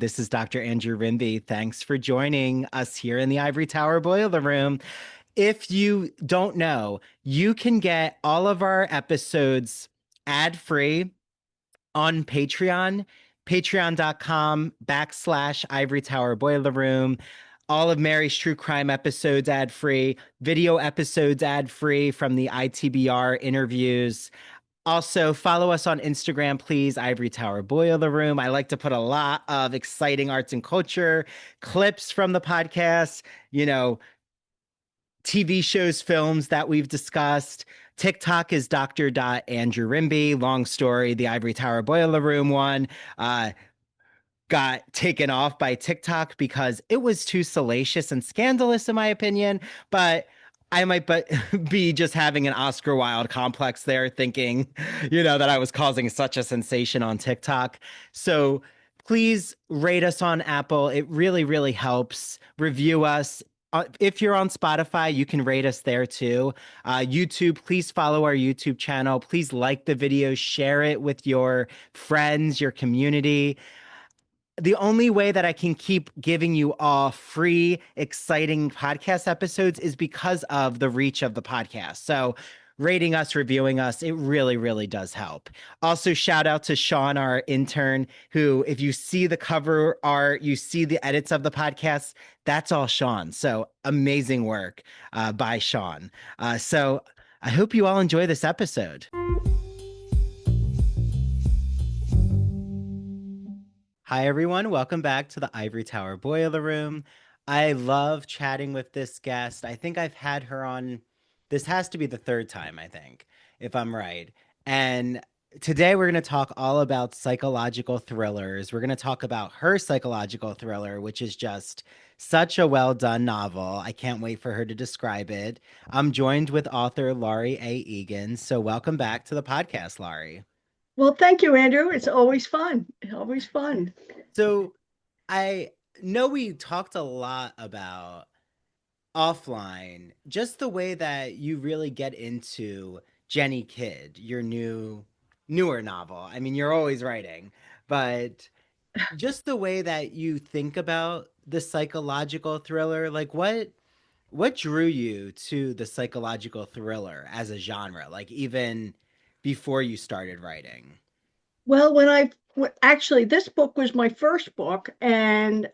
This is Dr. Andrew Rimby. Thanks for joining us here in the Ivory Tower Boiler Room. If you don't know, you can get all of our episodes ad-free on Patreon, patreon.com/Ivory Tower Boiler Room. All of Mary's true crime episodes ad-free, video episodes ad-free from the ITBR interviews. Also, follow us on Instagram, please. Ivory Tower Boiler Room. I like to put a lot of exciting arts and culture clips from the podcast, you know, TV shows, films that we've discussed. TikTok is Dr. Andrew Rimby. Long story, the Ivory Tower Boiler Room one. Got taken off by TikTok because it was too salacious and scandalous, in my opinion. But I might be just having an Oscar Wilde complex there, thinking, that I was causing such a sensation on TikTok. So please rate us on Apple. It really, really helps. Review us. If you're on Spotify, you can rate us there too. YouTube, please follow our YouTube channel. Please like the video, share it with your friends, your community. The only way that I can keep giving you all free, exciting podcast episodes is because of the reach of the podcast. So rating us, reviewing us, it really, really does help. Also, shout out to Sean, our intern, who, if you see the cover art, you see the edits of the podcast, that's all Sean. So amazing work by Sean. So I hope you all enjoy this episode. Hi, everyone. Welcome back to the Ivory Tower Boiler Room. I love chatting with this guest. I think I've had her on, this has to be the third time, I think, if I'm right. And today we're going to talk all about psychological thrillers. We're going to talk about her psychological thriller, which is just such a well done novel. I can't wait for her to describe it. I'm joined with author Laury A. Egan. So welcome back to the podcast, Laury. Well, thank you, Andrew. It's always fun. Always fun. So I know we talked a lot about offline, just the way that you really get into Jenny Kidd, your newer novel. I mean, you're always writing, but just the way that you think about the psychological thriller, like what drew you to the psychological thriller as a genre, like even before you started writing? Well, actually, this book was my first book, and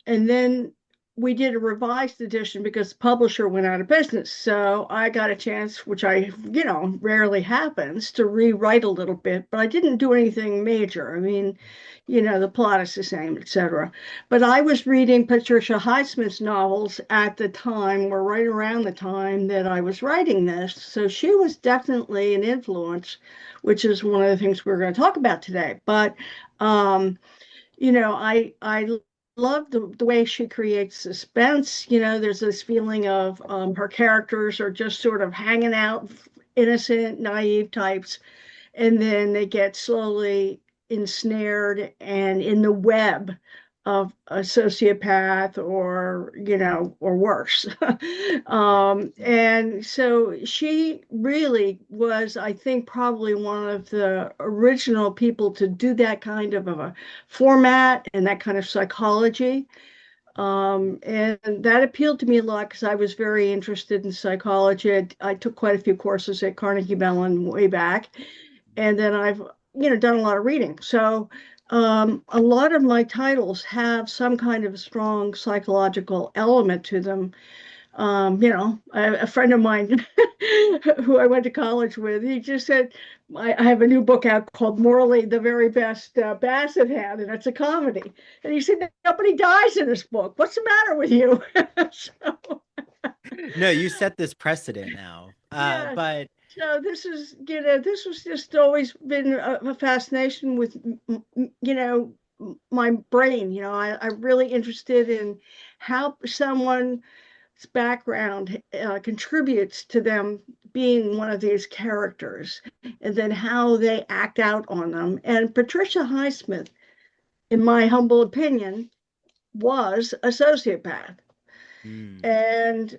then we did a revised edition because the publisher went out of business. So I got a chance, which rarely happens, to rewrite a little bit, but I didn't do anything major. I mean, the plot is the same, etc. But I was reading Patricia Highsmith's novels at the time, or right around the time that I was writing this. So she was definitely an influence, which is one of the things we're going to talk about today. But I love the way she creates suspense. There's this feeling of her characters are just sort of hanging out, innocent, naive types, and then they get slowly ensnared and in the web of a sociopath or worse. Yeah. And so she really was, I think, probably one of the original people to do that kind of a format and that kind of psychology. And that appealed to me a lot because I was very interested in psychology. I took quite a few courses at Carnegie Mellon way back, and then I've done a lot of reading. So a lot of my titles have some kind of strong psychological element to them. A friend of mine who I went to college with, he just said, I have a new book out called Morally the Very Best Bassett Had, and it's a comedy. And he said, nobody dies in this book. What's the matter with you? So, No, you set this precedent now. yeah. But So this was just always been a fascination with, my brain. I'm really interested in how someone's background contributes to them being one of these characters, and then how they act out on them. And Patricia Highsmith, in my humble opinion, was a sociopath. mm, And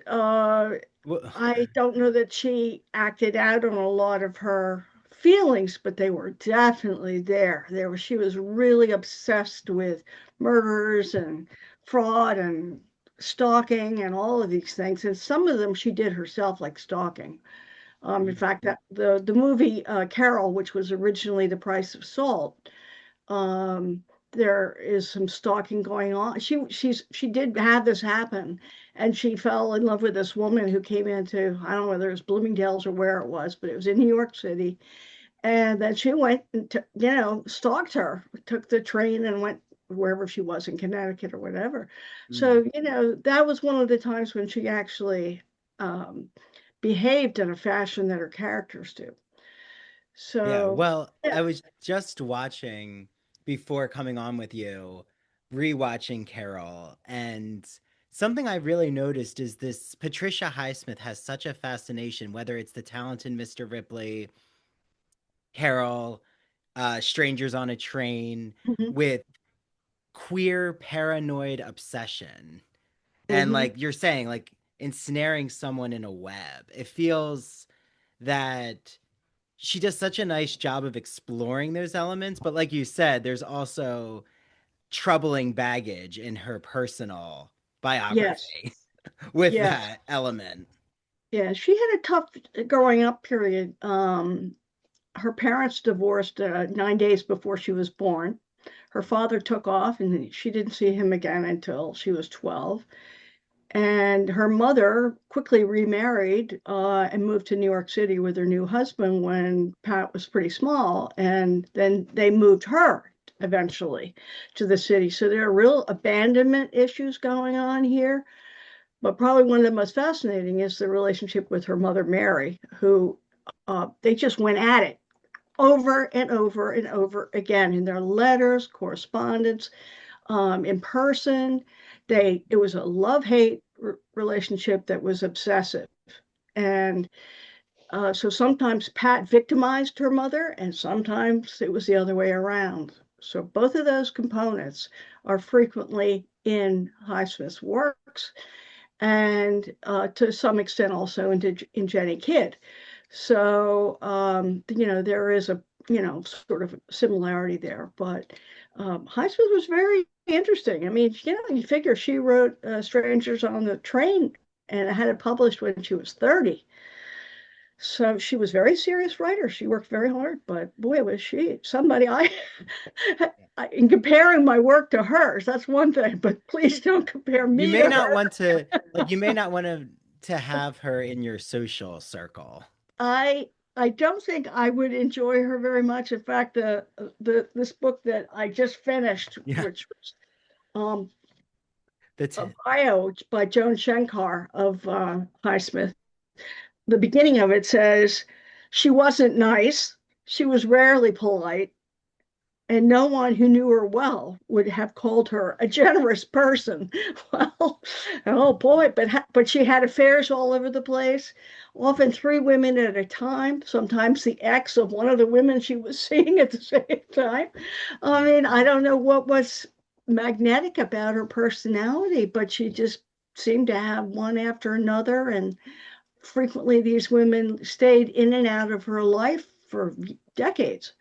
wh- I don't know that she acted out on a lot of her feelings, but they were definitely there. She was really obsessed with murders and fraud and stalking and all of these things. And some of them she did herself, like stalking. In Mm. fact, that the movie Carol, which was originally The Price of Salt, um, there is some stalking going on. She did have this happen, and she fell in love with this woman who came into, I don't know whether it was Bloomingdale's or where it was, but it was in New York City. And then she went and stalked her, took the train and went wherever she was in Connecticut or whatever. Mm. So that was one of the times when she actually um, behaved in a fashion that her characters do. Yeah, So well, yeah. I was just watching before coming on with you, rewatching Carol, and something I really noticed is this Patricia Highsmith has such a fascination, whether it's the talented Mr. Ripley, Carol, Strangers on a Train, Mhm. with queer paranoid obsession. And Mhm. like you're saying, like ensnaring someone in a web. It feels that she does such a nice job of exploring those elements, but like you said, there's also troubling baggage in her personal Yes. biography with Yes. that element. Yeah. She had a tough growing up period. Her parents divorced 9 days before she was born. Her father took off, and she didn't see him again until she was 12. And her mother quickly remarried and moved to New York City with her new husband when Pat was pretty small. And then they moved her eventually to the city. So there are real abandonment issues going on here. But probably one of the most fascinating is the relationship with her mother, Mary, who they just went at it over and over and over again in their letters, correspondence, in person. It was a love-hate relationship that was obsessive. And so sometimes Pat victimized her mother, and sometimes it was the other way around. So both of those components are frequently in Highsmith's works, and to some extent also in Jenny Kidd. So, there is a, sort of similarity there. But Highsmith was very interesting. I mean, you figure she wrote Strangers on the Train and had it published when she was 30. So she was a very serious writer. She worked very hard, but boy, was she somebody in comparing my work to hers, that's one thing, but please don't compare You me may to not her. want to like you may not want to have her in your social circle. I don't think I would enjoy her very much. In fact, the this book that I just finished, Yeah. which was um, That's a it. bio by Joan Shenkar of Highsmith, the beginning of it says she wasn't nice. She was rarely polite, and no one who knew her well would have called her a generous person. Well, oh boy, but she had affairs all over the place, often three women at a time, sometimes the ex of one of the women she was seeing at the same time. I Mm. mean, I don't know what was magnetic about her personality, but she just seemed to have one after another, and frequently these women stayed in and out of her life for decades.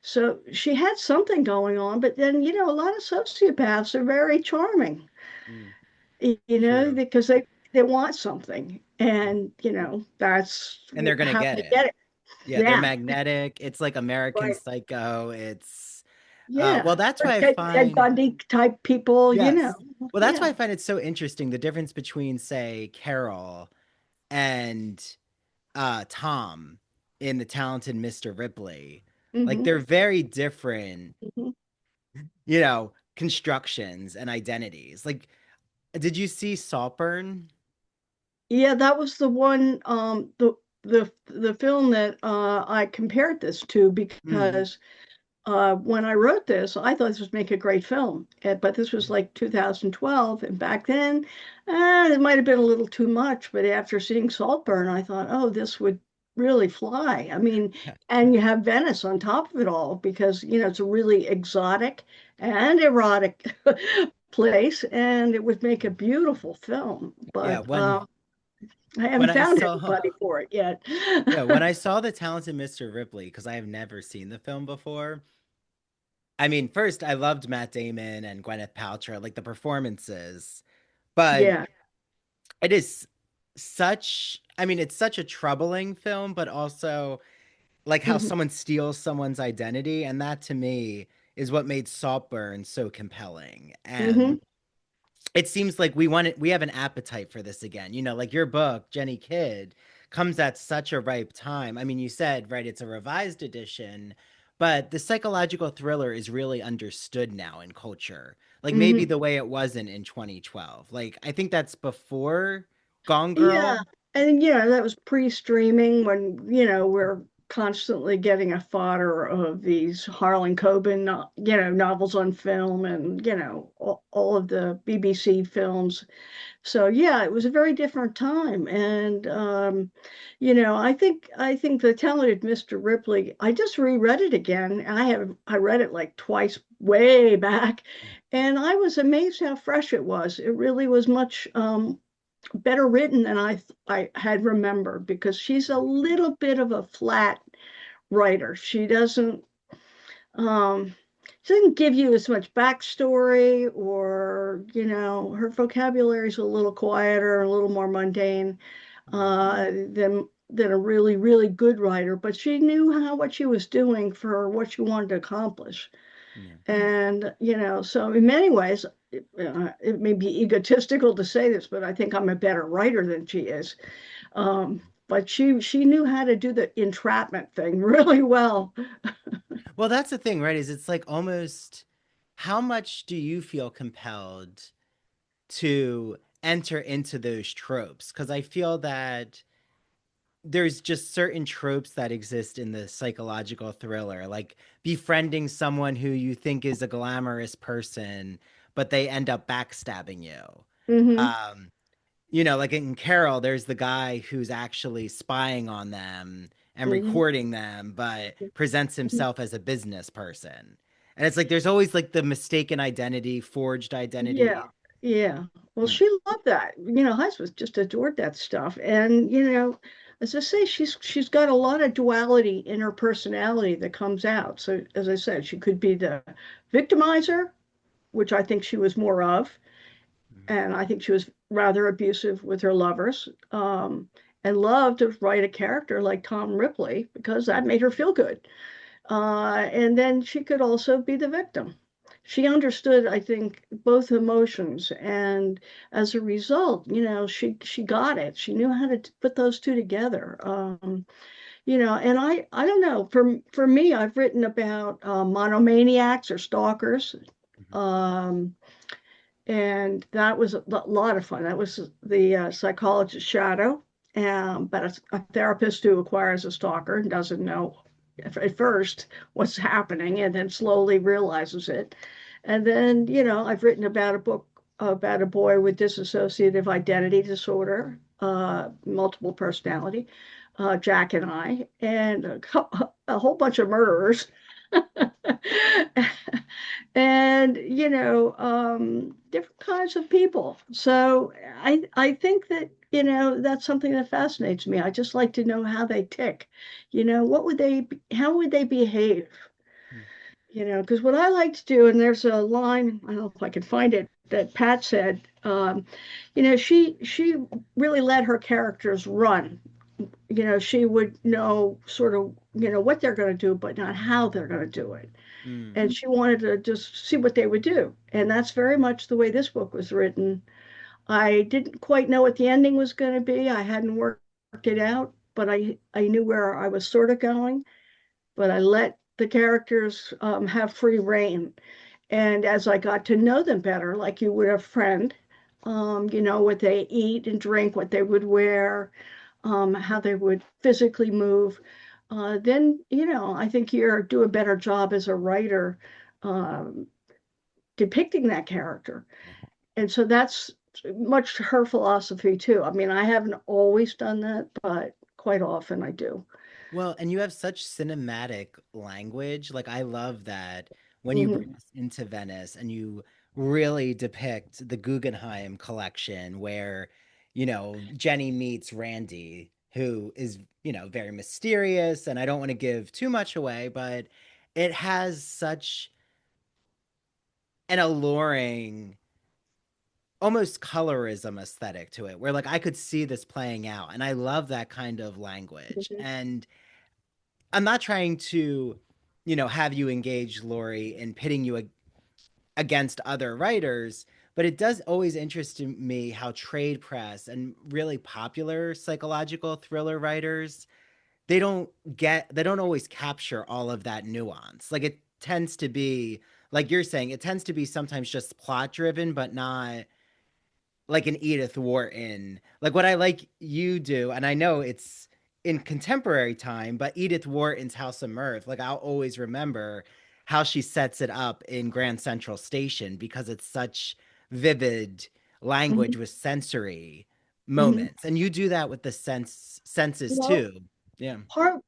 So she had something going on, but then, a lot of sociopaths are very charming, Mm. True. because they want something. And, that's And they're gonna how get they it. get it. Yeah, they're Yeah, magnetic. It's like American right. Psycho. It's well, Yeah. that's Or why I Ted find Bundy type people, yes. Well, that's why Yeah. I find it so interesting the difference between, say, Carol and Tom in The Talented Mr. Ripley. Like Hmm. they're very different, Hmm. constructions and identities. Like, did you see Saltburn? Yeah, that was the one, the film that I compared this to Mm. because when I wrote this, I thought this would make a great film. But this was like 2012, and back then, it might have been a little too much. But after seeing Saltburn, I thought, oh, this would really fly. I mean, and you have Venice on top of it all because it's a really exotic and erotic place, and it would make a beautiful film. Yeah, But when I When haven't I found saw anybody for it yet. yeah, when I saw The Talented Mr. Ripley, because I have never seen the film before, I mean, first I loved Matt Damon and Gwyneth Paltrow, like the performances, but Yeah. it is such, I mean, it's such a troubling film, but also like how Hmm. someone steals someone's identity, and that to me is what made Saltburn so compelling. Hmm. And it seems like we have an appetite for this again. You know, like your book, Jenny Kidd, comes at such a ripe time. I mean, you said, right, it's a revised edition, but the psychological thriller is really understood now in culture. Like maybe Hmm. the way it wasn't in 2012. Like I think that's before Gone Yeah. Girl. And, that was pre-streaming when, we're constantly getting a fodder of these Harlan Coben, novels on film and, all of the BBC films. So yeah, it was a very different time. And I think the talented Mr. Ripley, I just reread it again. I read it like twice way back, and I was amazed how fresh it was. It really was much better written than I had remembered, because she's a little bit of a flat writer. Um she doesn't give you as much backstory, or her vocabulary is a little quieter, a little more mundane than a really, really good writer, but she knew what she was doing for what she wanted to accomplish. Yeah. And, so in many ways, it may be egotistical to say this, but I think I'm a better writer than she is. But she knew how to do the entrapment thing really well. Well, that's the thing, right? Is it's like almost how much do you feel compelled to enter into those tropes? Because I feel that there's just certain tropes that exist in the psychological thriller, like befriending someone who you think is a glamorous person, but they end up backstabbing you. Hmm. Um, you know, like in Carol, there's the guy who's actually spying on them and Hmm. recording them, but presents himself as a business person. And it's like there's always like the mistaken identity, forged Yeah, identity. yeah. Well, Mm, she loved that. Husband just adored that stuff. And, as I say, she's got a lot of duality in her personality that comes out. So, as I said, she could be the victimizer, which I think she was more of, mm, and I think she was rather abusive with her lovers, and loved to write a character like Tom Ripley because that made her feel good. And then she could also be the victim. She understood, I think, both emotions, and as a result, she got it. She knew how to put those two together. And I don't know. For me, I've written about monomaniacs or stalkers. mhm, Um, and that was a lot of fun. That was the psychologist shadow, but a therapist who acquires a stalker and doesn't know at first what's happening, and then slowly realizes it. And then, I've written about a book about a boy with dissociative identity disorder, multiple personality, Jack and I, and a whole bunch of murderers. And different kinds of people. So I think that that's something that fascinates me. I just like to know how they tick. How would they behave? mm, Because what I like to do, and there's a line, I don't know if I can find it, that Pat said, she really let her characters run. She would know sort of what they're going to do, but not how they're going to do it, mm, and she wanted to just see what they would do. And that's very much the way this book was written. I didn't quite know what the ending was going to be. I hadn't worked it out, but I knew where I was sort of going. But I let the characters have free reign. And as I got to know them better, like you would a friend, what they eat and drink, what they would wear, how they would physically move, then, I think you do a better job as a writer um, depicting that character. yeah. And so that's much her philosophy too. I mean, I haven't always done that, but quite often I do. Well, and you have such cinematic language. Like I love that when you bring Hmm. us into Venice and you really depict the Guggenheim collection where Jenny meets Randy, who is, very mysterious. And I don't want to give too much away, but it has such an alluring, almost colorism aesthetic to it, where like I could see this playing out. And I love that kind of language. Mhm. And I'm not trying to, have you engage Laurie in pitting you against other writers, but it does always interest me how trade press and really popular psychological thriller writers, they don't always capture all of that nuance. Like it tends to be, like you're saying, it tends to be sometimes just plot driven, but not like an Edith Wharton. Like what I like you do, and I know it's in contemporary time, but Edith Wharton's House of Mirth, like I'll always remember how she sets it up in Grand Central Station because it's such vivid language Mhm. with sensory Mhm. moments. And you do that with the senses Well, too. Yeah.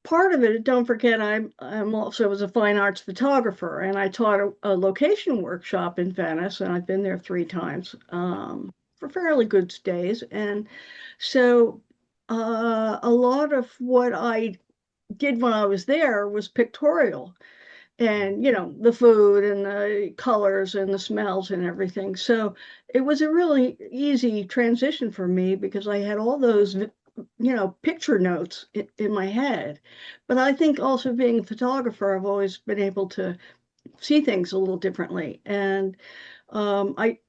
part of it, don't forget, I'm also was a fine arts photographer, and I taught a location workshop in Venice, and I've been there 3 times for fairly good stays. And so a lot of what I did when I was there was pictorial, and the food and the colors and the smells and everything. So it was a really easy transition for me because I had all those picture notes in my head. But I think also being a photographer, I've always been able to see things a little differently. And I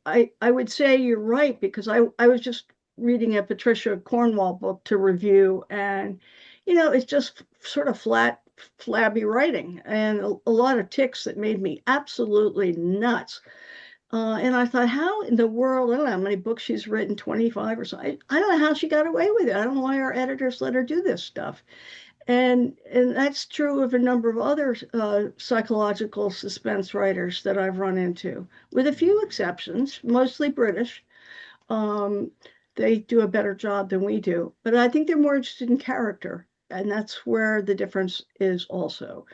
would say you're right, because I was just reading a Patricia Cornwall book to review, and it's just sort of flat, flabby writing and a lot of ticks that made me absolutely nuts. And I thought, how in the world? I don't know how many books she's written, 25 or so. I don't know how she got away with it. I don't know why our editors let her do this stuff. And that's true of a number of other psychological suspense writers that I've run into, with a few exceptions, mostly British. Um, they do a better job than we do, but I think they're more interested in character, and that's where the difference is also.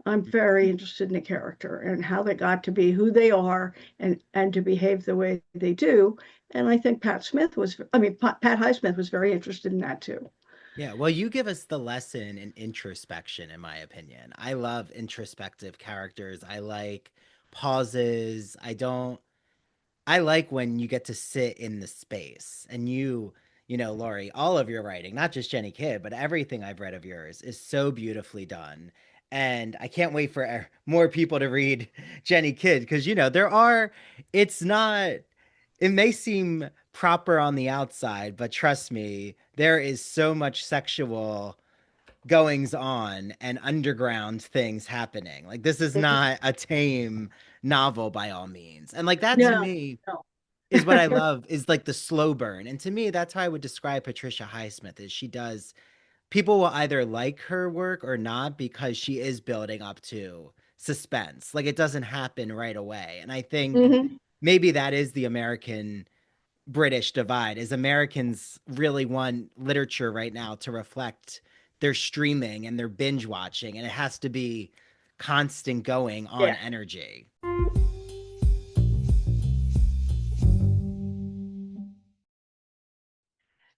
I'm very interested in the character and how they got to be who they are, and to behave the way they do. And I think Pat Highsmith was very interested in that too. Yeah, well, you give us the lesson in introspection, in my opinion. I love introspective characters. I like pauses. I like when you get to sit in the space and Laurie, all of your writing, not just Jenny Kidd, but everything I've read of yours is so beautifully done. And I can't wait for more people to read Jenny Kidd because, it's not, it may seem proper on the outside, but trust me, there is so much sexual goings on and underground things happening. Like, this is not a tame novel by all means. And, like, that to No, me no. is what I love is like the slow burn. And to me, that's how I would describe Patricia Highsmith is people will either like her work or not because she is building up to suspense. Like it doesn't happen right away. And I think Mhm. maybe that is the American British divide is Americans really want literature right now to reflect their streaming and their binge watching and it has to be constant going on Yeah. energy.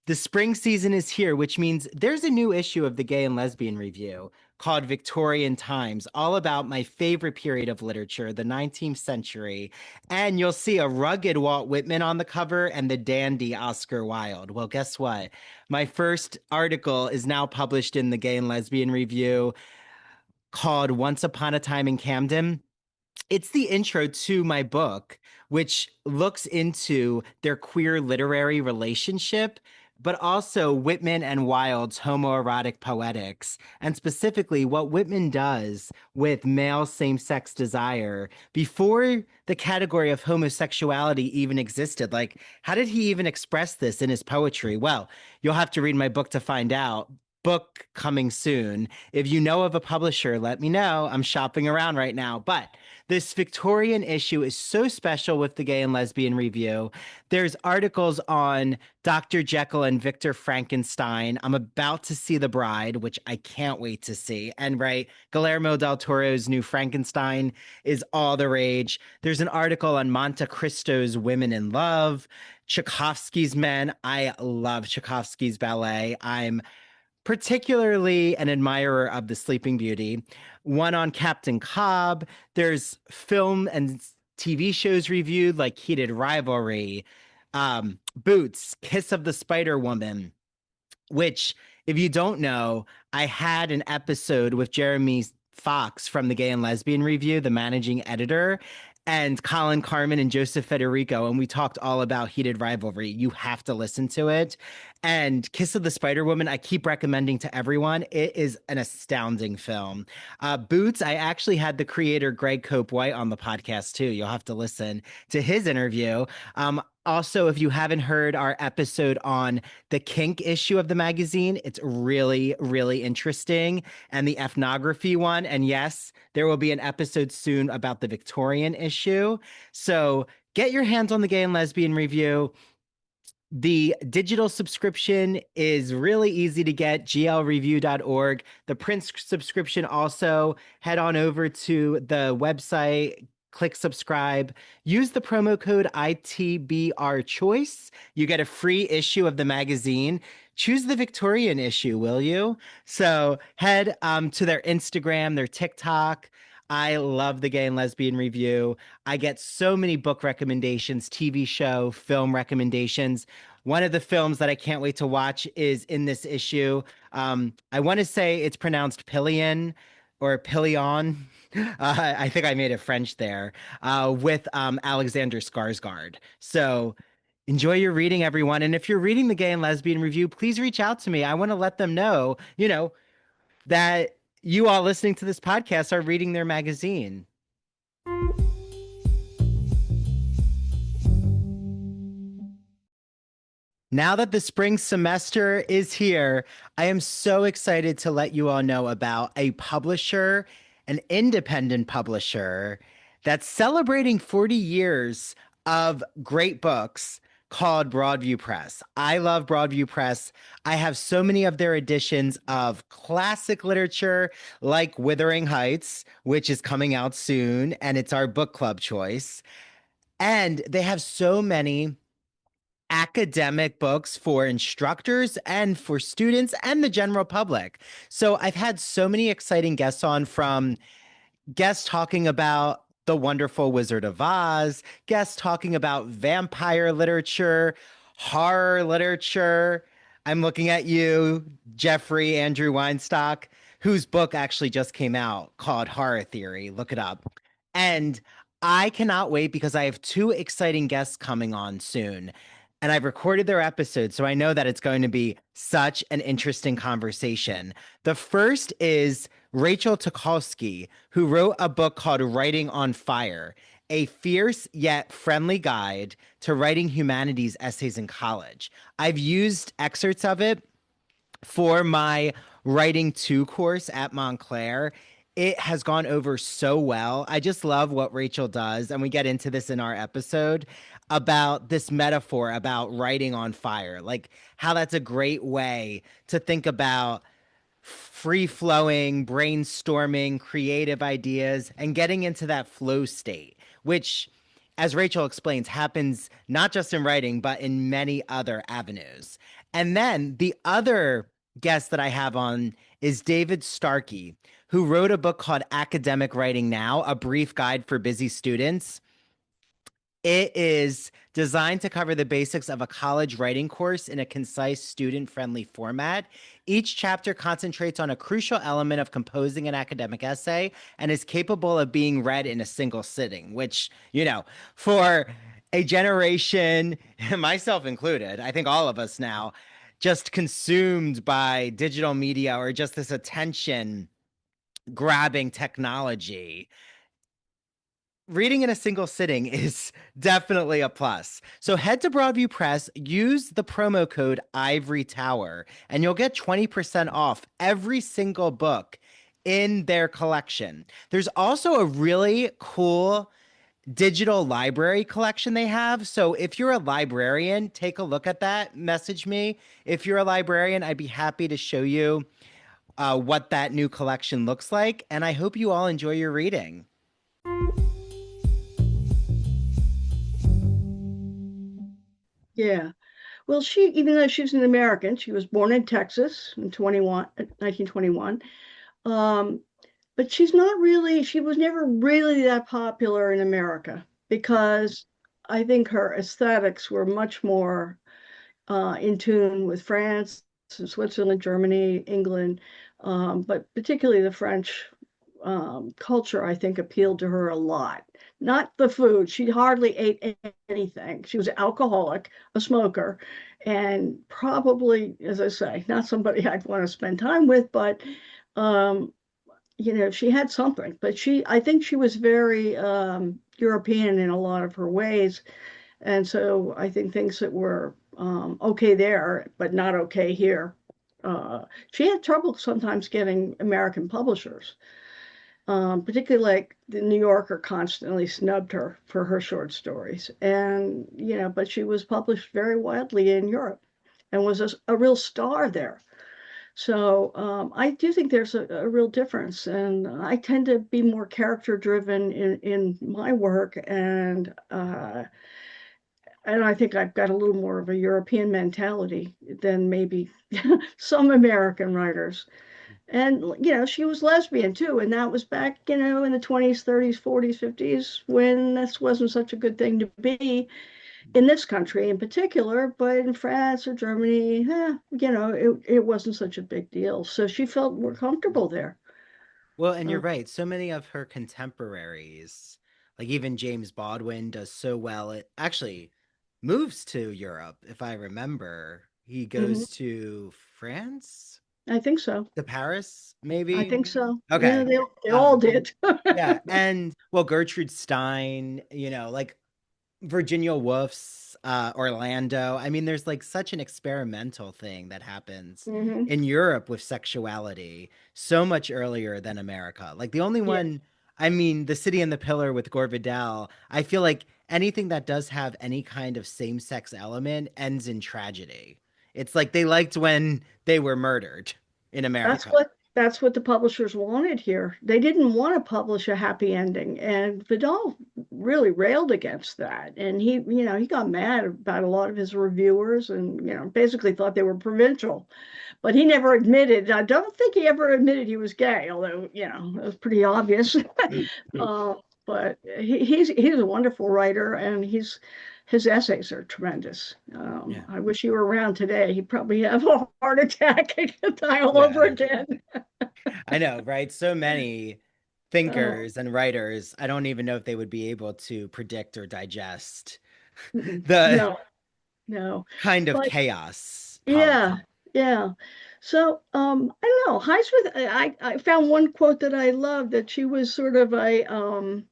The spring season is here, which means there's a new issue of the Gay and Lesbian Review called Victorian Times, all about my favorite period of literature, the 19th century. And you'll see a rugged Walt Whitman on the cover and the dandy Oscar Wilde. Well, guess what? My first article is now published in the Gay and Lesbian Review called Once Upon a Time in Camden. It's the intro to my book, which looks into their queer literary relationship, but also Whitman and Wilde's homoerotic poetics, and specifically what Whitman does with male same sex desire before the category of homosexuality even existed. Like, how did he even express this in his poetry? Well, you'll have to read my book to find out. book coming soon. If you know of a publisher, let me know. I'm shopping around right now. But this Victorian issue is so special with the Gay and Lesbian Review. There's articles on Dr. Jekyll and Victor Frankenstein. I'm about to see The Bride, which I can't wait to see. And right, Guillermo del Toro's new Frankenstein is all the rage. There's an article on Monte Cristo's Women in Love, Tchaikovsky's Men. I love Tchaikovsky's ballet. I'm particularly an admirer of The Sleeping Beauty. One on Captain Cobb. There's film and TV shows reviewed like Heated Rivalry, Boots, Kiss of the Spider Woman, which, if you don't know, I had an episode with Jeremy Fox from the Gay and Lesbian Review, the managing editor, and Colin Carmen and Joseph Federico, and we talked all about Heated Rivalry. You have to listen to it. And Kiss of the Spider Woman, I keep recommending to everyone. It is an astounding film. Boots, I actually had the creator Greg Cope White on the podcast too. You'll have to listen to his interview. Also, if you haven't heard our episode on the kink issue of the magazine, it's really, really interesting. And the ethnography one. And yes, there will be an episode soon about the Victorian issue. So get your hands on the Gay and Lesbian Review. The digital subscription is really easy to get, glreview.org. The print subscription also, head on over to the website, click subscribe, use the promo code ITBR Choice. You get a free issue of the magazine. Choose the Victorian issue, will you? So head to their Instagram, their TikTok. I love the Gay and Lesbian Review. I get so many book recommendations, TV show, film recommendations. One of the films that I can't wait to watch is in this issue. I want to say it's pronounced Pillion or Pillion. I think I made it French there, with Alexander Skarsgård. So enjoy your reading, everyone. And if you're reading the Gay and Lesbian Review, please reach out to me. I want to let them know, that you all listening to this podcast are reading their magazine. Now that the spring semester is here, I am so excited to let you all know about a publisher, an independent publisher that's celebrating 40 years of great books called Broadview Press. I love Broadview Press. I have so many of their editions of classic literature like Wuthering Heights, which is coming out soon, and it's our book club choice. And they have so many academic books for instructors and for students and the general public. So I've had so many exciting guests on, from guests talking about The Wonderful Wizard of Oz, guests talking about vampire literature, horror literature. I'm looking at you, Jeffrey Andrew Weinstock, whose book actually just came out called Horror Theory. Look it up. And I cannot wait because I have two exciting guests coming on soon. And I've recorded their episode, so I know that it's going to be such an interesting conversation. The first is Rachel Tukolsky, who wrote a book called Writing on Fire, a fierce yet friendly guide to writing humanities essays in college. I've used excerpts of it for my Writing 2 course at Montclair. It has gone over so well. I just love what Rachel does. And we get into this in our episode about this metaphor about writing on fire, like how that's a great way to think about free flowing, brainstorming, creative ideas, and getting into that flow state, which, as Rachel explains, happens not just in writing, but in many other avenues. And then the other guest that I have on is David Starkey, who wrote a book called Academic Writing Now, a brief guide for busy students. It is designed to cover the basics of a college writing course in a concise, student-friendly format. Each chapter concentrates on a crucial element of composing an academic essay and is capable of being read in a single sitting, which, for a generation, myself included, I think all of us now, just consumed by digital media or just this attention grabbing technology, reading in a single sitting is definitely a plus. So head to Broadview Press, use the promo code Ivory Tower, and you'll get 20% off every single book in their collection. There's also a really cool digital library collection they have. So if you're a librarian, take a look at that. Message me. If you're a librarian, I'd be happy to show you what that new collection looks like. And I hope you all enjoy your reading. Yeah. Well, even though she's an American, she was born in Texas in 1921. Um, but she was never really that popular in America because I think her aesthetics were much more in tune with France, Switzerland, Germany, England, but particularly the French culture, I think, appealed to her a lot. Not the food. She hardly ate anything. She was an alcoholic, a smoker, and probably, as I say, not somebody I'd want to spend time with, but um, she had something. But I think she was very European in a lot of her ways. And so I think things that were okay there, but not okay here. She had trouble sometimes getting American publishers, particularly like the New Yorker constantly snubbed her for her short stories. And, but she was published very widely in Europe and was a real star there. So I do think there's a real difference, and I tend to be more character driven in my work, and I think I've got a little more of a European mentality than maybe some American writers. And, she was lesbian too. And that was back, in the 20s, 30s, 40s, 50s, when this wasn't such a good thing to be in this country in particular. But in France or Germany, it wasn't such a big deal. So she felt more comfortable there. Well, and you're Uh, right. So many of her contemporaries, like even James Baldwin, does so well. It actually moves to Europe, if I remember. He mhm. goes to France, I think so. to Paris, I maybe. think so. Yeah, Okay. they all Um, did. yeah. And well, Gertrude Stein, like Virginia Woolf's Orlando. I mean, there's like such an experimental thing that happens Hmm. in Europe with sexuality so much earlier than America. Like the only Yeah, one, I mean, The City and the Pillar with Gore Vidal, I feel like anything that does have any kind of same-sex element ends in tragedy. It's like they liked when they were murdered in that's America. what the publishers wanted here. They didn't want to publish a happy ending, and Vidal really railed against that. And he got mad about a lot of his reviewers, and basically thought they were provincial. But he never admitted. I don't think he ever admitted he was gay, although it was pretty obvious. uh, but he's a wonderful writer, and his essays are tremendous. Yeah. I wish he were around today. He'd probably have a heart attack and die all over Yeah. again. I know, right? So many Uh, thinkers and writers, I don't even know if they would be able to predict or digest the no, no. kind of But chaos yeah, politics. yeah. So I don't know. Highsmith, I found one quote that I loved, that she was sort of what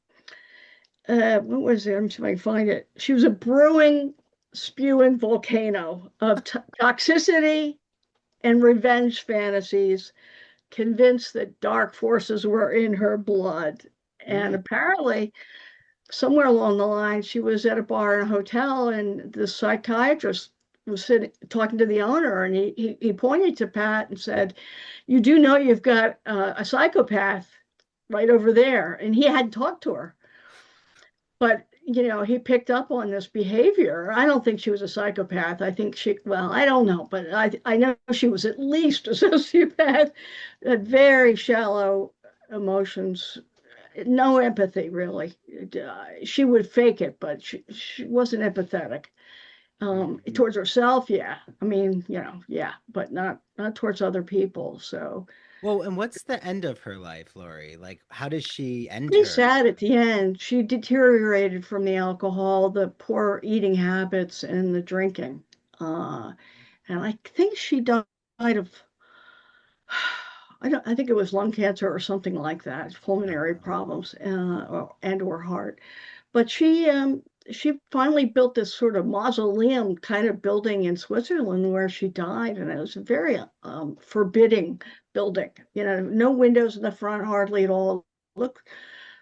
was it? I'm see if I can find it. She was a brewing, spewing volcano of toxicity and revenge fantasies, convinced that dark forces were in her blood. And Mm, apparently, somewhere along the line, she was at a bar in a hotel, and the psychiatrist was sitting talking to the owner, and he pointed to Pat and said, "You do know you've got a psychopath right over there," and he hadn't talked to her, but he picked up on this behavior. I don't think she was a psychopath. I think well, I don't know, but I know she was at least a sociopath. Had very shallow emotions, no empathy really. She would fake it, but she wasn't empathetic mhm. towards herself. Yeah, I mean, yeah, but not towards other people. So Well, and what's the end of her life, Lori? Like, how does she end pretty her? sad at the end. She deteriorated from the alcohol, the poor eating habits, and the drinking. And I think she died of I think it was lung cancer or something like that, Oh pulmonary wow. problems, and or heart. But she finally built this sort of mausoleum kind of building in Switzerland where she died, and it was a very forbidding building. No windows in the front, hardly at all. Looked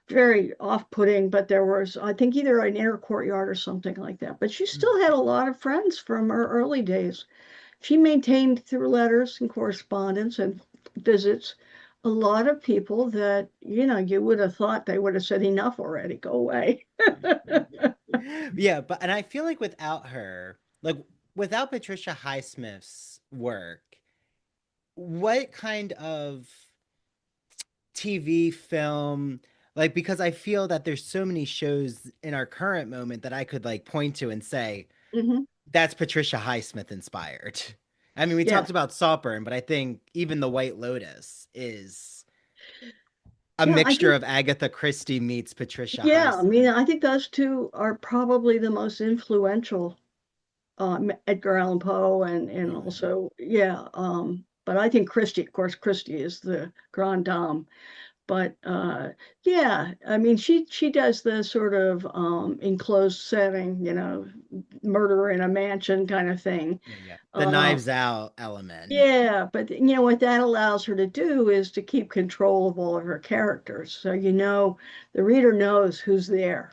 very off-putting, but there was, I think, either an inner courtyard or something like that. But she Hmm. still had a lot of friends from her early days. She maintained through letters and correspondence and visits a lot of people that, you would have thought they would have said enough already, go away. Yeah, but and I feel like without her, like without Patricia Highsmith's work, what kind of TV, film, like because I feel that there's so many shows in our current moment that I could like point to and say, Hmm. that's Patricia Highsmith inspired. I mean, we Yeah. talked about Saltburn, but I think even The White Lotus is a Yeah, I mixture think, of Agatha Christie meets Patricia yeah, I mean, Highsmith. I think those two are probably the most influential, Edgar Allan Poe and Totally. also, yeah, but I think Christie, of course, Christie is the grande dame. But yeah, I mean, she does the sort of enclosed setting, murder in a mansion kind of thing. Yeah, yeah. The Uh, Knives Out element. yeah, but what that allows her to do is to keep control of all of her characters. So the reader knows who's there.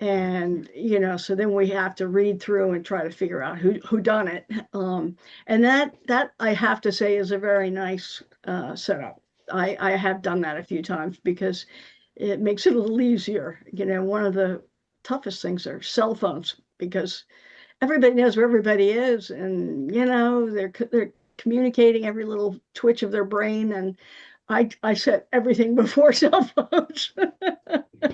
Yeah. And so then we have to read through and try to figure out who done it. And that I have to say is a very nice setup. I have done that a few times because it makes it a little easier. One of the toughest things are cell phones because everybody knows where everybody is, and they're communicating every little twitch of their brain, and I set everything before cell phones.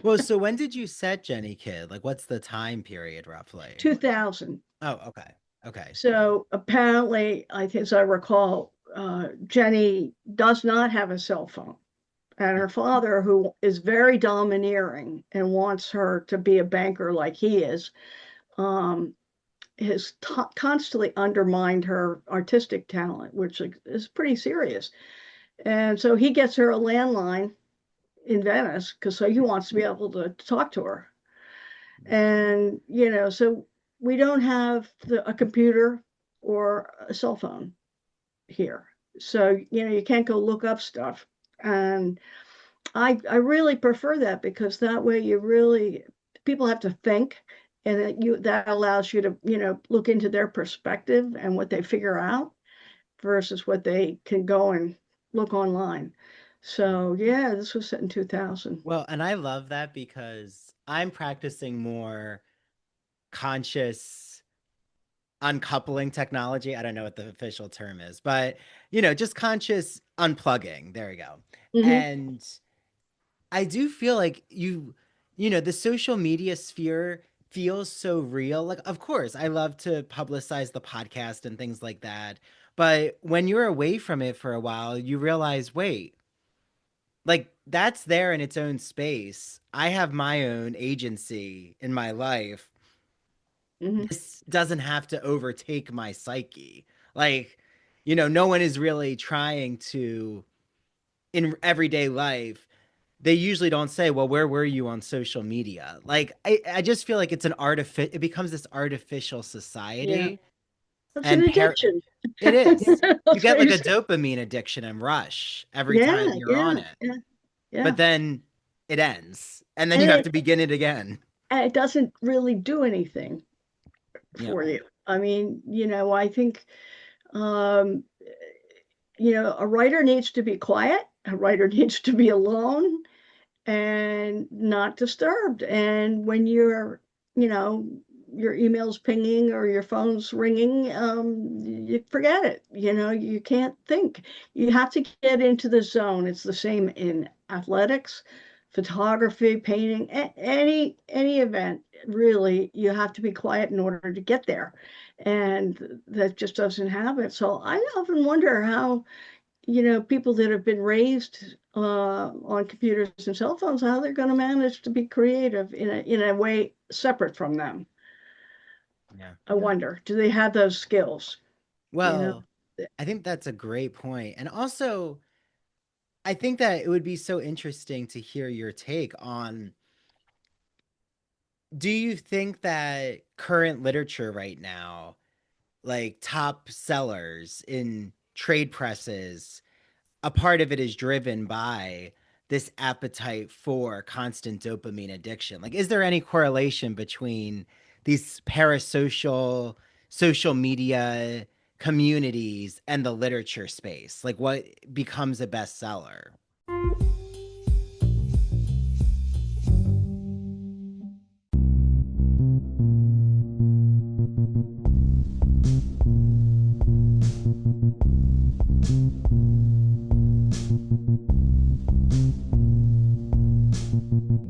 Well, so when did you set Jenny Kidd? Like, what's the time period roughly? 2000. Oh, okay. Okay. So apparently, I think, as I recall, Jenny does not have a cell phone. And her father, who is very domineering and wants her to be a banker like he is, um, has constantly undermined her artistic talent, which is pretty serious. And so he gets her a landline in Venice because so he wants to be able to talk to her. And, so we don't have a computer or a cell phone here. So, you can't go look up stuff. And I really prefer that because that way people have to think, and that allows you to, look into their perspective and what they figure out versus what they can go and look online. So yeah, this was set in 2000. Well, and I love that because I'm practicing more conscious uncoupling technology. I don't know what the official term is, but just conscious unplugging. There we go. Hmm. And I do feel like the social media sphere feels so real. Like, of course, I love to publicize the podcast and things like that. But when you're away from it for a while, you realize, wait, like that's there in its own space. I have my own agency in my life. Hmm. This doesn't have to overtake my psyche. Like, no one is really trying to, in everyday life, they usually don't say, well, where were you on social media? Like, I just feel like it becomes this artificial Yeah, society. that's an And addiction. it is. You That's get what you like a say. dopamine addiction and rush every Yeah, time you're on yeah, it. yeah, But yeah. then it ends. And then And you have it to begin it again. and it doesn't really do anything Yep. for you. I mean, I think um, a writer needs to be quiet. A writer needs to be alone and not disturbed. And when you know, your email's pinging or your phone's ringing, you forget it. You can't think. You have to get into the zone. It's the same in athletics, photography, painting, any event. Really, you have to be quiet in order to get there, and that just doesn't happen. So I often wonder how people that have been raised on computers and cell phones, how they're going to manage to be creative in a way separate from them. Yeah. I wonder, do they have those skills? You know? Well, I think that's a great point. And also, I think that it would be so interesting to hear your take on, do you think that current literature right now, like top sellers in trade presses, a part of it is driven by this appetite for constant dopamine addiction? Like, is there any correlation between these parasocial social media communities and the literature space? Like, what becomes a bestseller?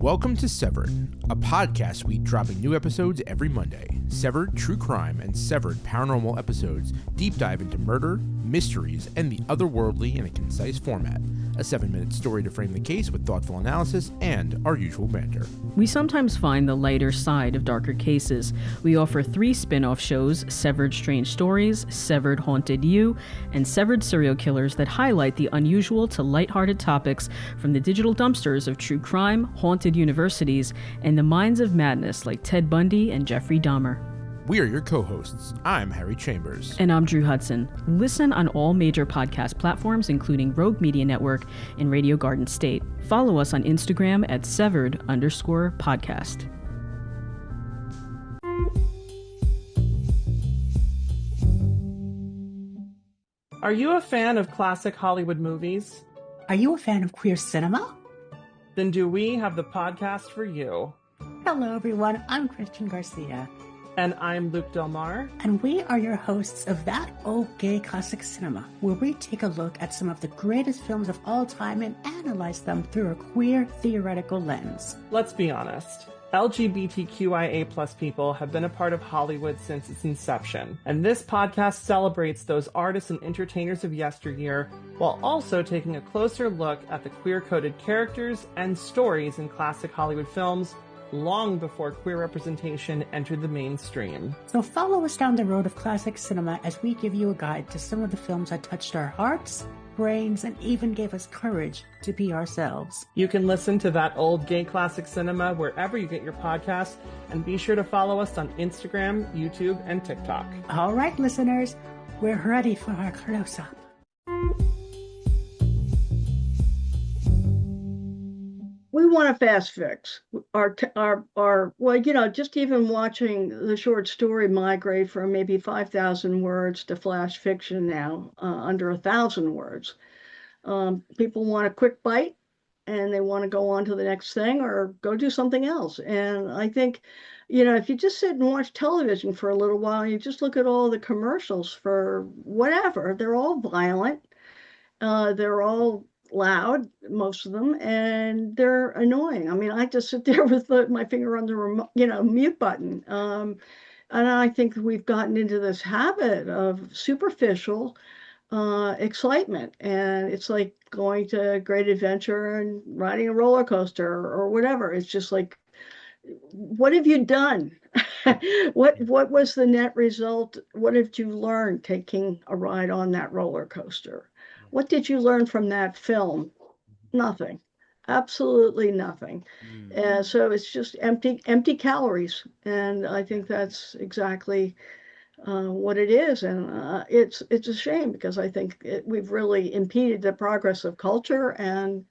Welcome to Severed, a podcast week dropping new episodes every Monday. Severed True Crime and Severed Paranormal episodes deep dive into murder, mysteries, and the otherworldly in a concise format. A 7-minute story to frame the case with thoughtful analysis and our usual banter. We sometimes find the lighter side of darker cases. We offer 3 spin-off shows, Severed Strange Stories, Severed Haunted You, and Severed Serial Killers that highlight the unusual to lighthearted topics from the digital dumpsters of true crime, haunted universities, and the minds of madness like Ted Bundy and Jeffrey Dahmer. We are your co-hosts. I'm Harry Chambers. And I'm Drew Hudson. Listen on all major podcast platforms, including Rogue Media Network and Radio Garden State. Follow us on Instagram at severed_podcast. Are you a fan of classic Hollywood movies? Are you a fan of queer cinema? Then do we have the podcast for you. Hello, everyone. I'm Christian Garcia. And I'm Luke Delmar. And we are your hosts of That Old Gay Classic Cinema, where we take a look at some of the greatest films of all time and analyze them through a queer theoretical lens. Let's be honest. LGBTQIA plus people have been a part of Hollywood since its inception, and this podcast celebrates those artists and entertainers of yesteryear while also taking a closer look at the queer-coded characters and stories in classic Hollywood films long before queer representation entered the mainstream. So follow us down the road of classic cinema as we give you a guide to some of the films that touched our hearts, brains, and even gave us courage to be ourselves. You can listen to That Old Gay Classic Cinema wherever you get your podcasts, and be sure to follow us on Instagram, YouTube, and TikTok. All right, listeners, we're ready for our close-up. We want a fast fix. Well, just even watching the short story migrate from maybe 5,000 words to flash fiction now, under 1,000 words. People want a quick bite and they want to go on to the next thing or go do something else. And I think, if you just sit and watch television for a little while, you just look at all the commercials for whatever, they're all violent. They're all loud, most of them, and they're annoying. I mean, I just sit there with my finger on the remote, mute button. And I think we've gotten into this habit of superficial excitement, and it's like going to a great adventure and riding a roller coaster or whatever. It's just like, what have you done? What was the net result? What did you learn taking a ride on that roller coaster? What did you learn from that film? Nothing. Absolutely nothing. So it's just empty calories. And I think that's exactly what it is. And it's a shame because I think we've really impeded the progress of culture. And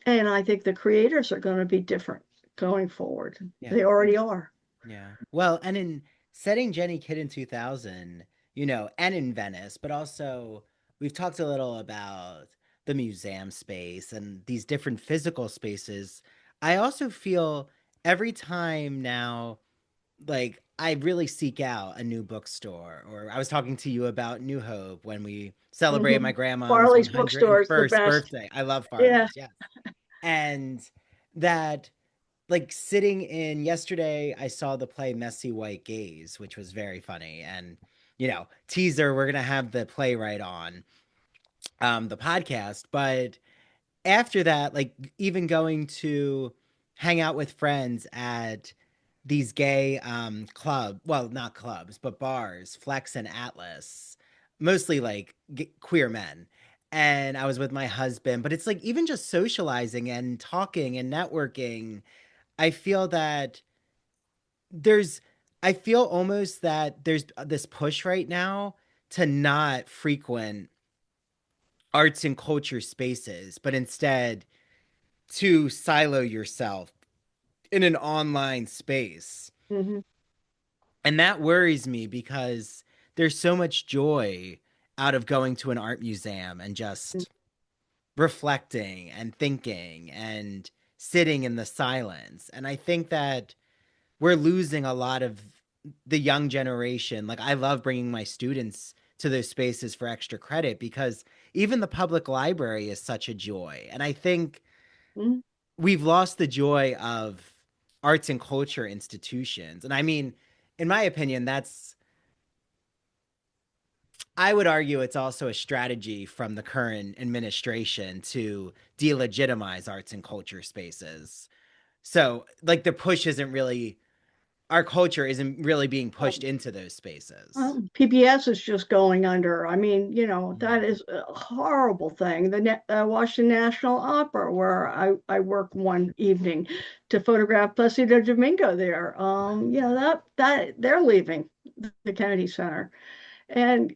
I think the creators are going to be different going forward. Yeah. They already are. Yeah. Well, and in setting Jenny Kidd in 2000, and in Venice, but also we've talked a little about the museum space and these different physical spaces. I also feel every time now, like, I really seek out a new bookstore, or I was talking to you about New Hope when we celebrated my grandma's Farley's bookstore is the 101st best. birthday. I love Farley's, Yeah. yeah. And that, like, sitting in yesterday, I saw the play Messy White Gaze, which was very funny. And, teaser, we're going to have the playwright on the podcast. But after that, like, even going to hang out with friends at these gay not clubs, but bars, Flex and Atlas, mostly like queer men. and I was with my husband. But it's like even just socializing and talking and networking, I feel that there's I feel almost that there's this push right now to not frequent arts and culture spaces, but instead to silo yourself in an online space. Hmm. And that worries me because there's so much joy out of going to an art museum and just reflecting and thinking and sitting in the silence. And I think that we're losing a lot of the young generation. Like, I love bringing my students to those spaces for extra credit because even the public library is such a joy. And I think Hmm. we've lost the joy of arts and culture institutions. And I mean, in my opinion, I would argue it's also a strategy from the current administration to delegitimize arts and culture spaces. So, like, the push isn't really, our culture isn't really being pushed into those spaces. PBS is just going under. I mean, Mhm. that is a horrible thing. The Washington National Opera, where I work one evening to photograph Placido Domingo there. That they're leaving the Kennedy Center. And,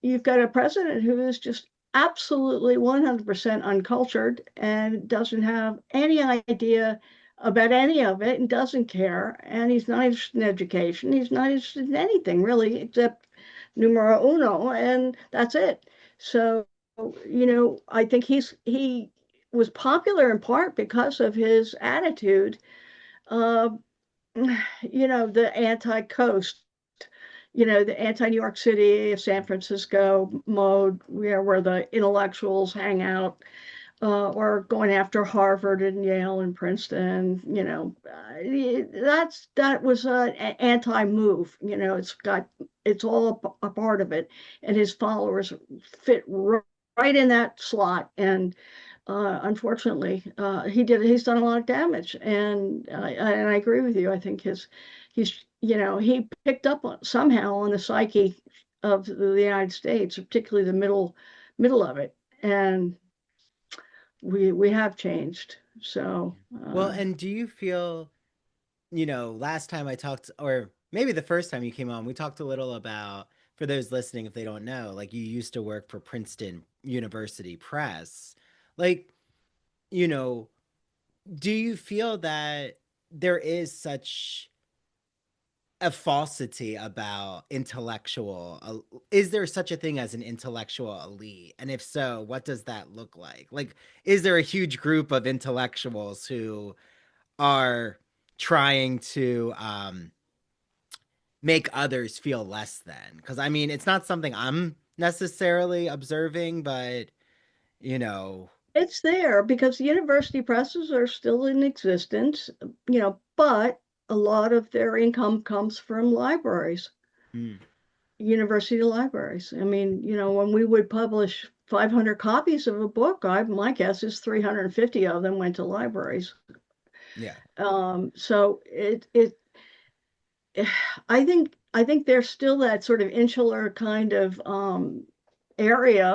you've got a president who is just absolutely 100% uncultured and doesn't have any idea about any of it and doesn't care. And he's not interested in education. He's not interested in anything really except numero uno, and that's it. So, I think he was popular in part because of his attitude, uh, the anti-coast, the anti-New York City, San Francisco mode, where the intellectuals hang out, or going after Harvard and Yale and Princeton. That was an anti-move. It's all a part of it, and his followers fit right in that slot. And unfortunately, he's done a lot of damage, and I agree with you. I think he picked up somehow on the psyche of the United States, particularly the middle of it, and we have changed. So Well, and do you feel, last time I talked, or maybe the first time you came on, we talked a little about, for those listening, if they don't know, like, you used to work for Princeton University Press. Like, you know, do you feel that there is such a falsity about is there such a thing as an intellectual elite? And if so, what does that look like? Like, is there a huge group of intellectuals who are trying to make others feel less than? Because I mean, it's not something I'm necessarily observing, but you know, it's there because the university presses are still in existence, but a lot of their income comes from libraries, hmm, university libraries. I mean, when we would publish 500 copies of a book, my guess is 350 of them went to libraries. yeah. So I think there's still that sort of insular kind of area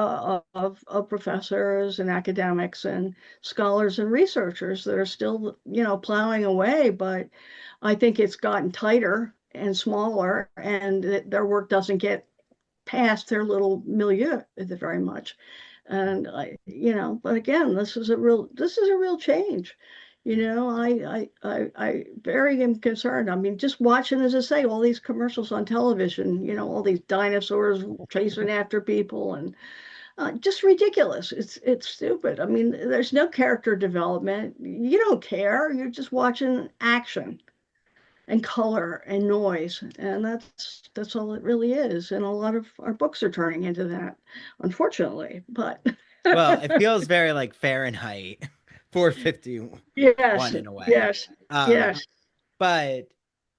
of professors and academics and scholars and researchers that are still, plowing away. But I think it's gotten tighter and smaller, and their work doesn't get past their little milieu very much. And but again, this is a real change. I very am concerned. I mean, just watching, as I say, all these commercials on television, all these dinosaurs chasing after people, and just ridiculous. It's stupid. I mean, there's no character development. You don't care. You're just watching action and color and noise, and that's all it really is. And a lot of our books are turning into that, unfortunately. But Well, it feels very like Fahrenheit 451 yes, in a way. yes, Um, yes. but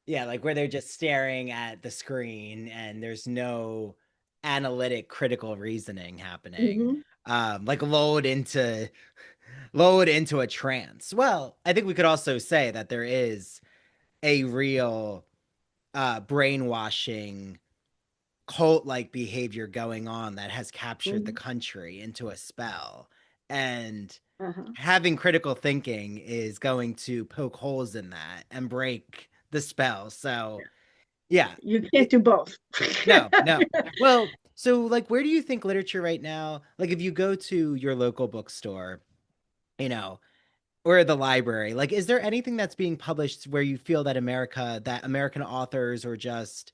yeah, like where they're just staring at the screen and there's no analytic critical reasoning happening. Hmm. Like load into a trance. Well, I think we could also say that there is a real brainwashing cult-like behavior going on that has captured the Mhm. country into a spell. And Uh-huh. having critical thinking is going to poke holes in that and break the spell. So, yeah. You can't do both. No, no. Well, so like where do you think literature right now, like if you go to your local bookstore, you know, or the library, like is there anything that's being published where you feel that American authors or just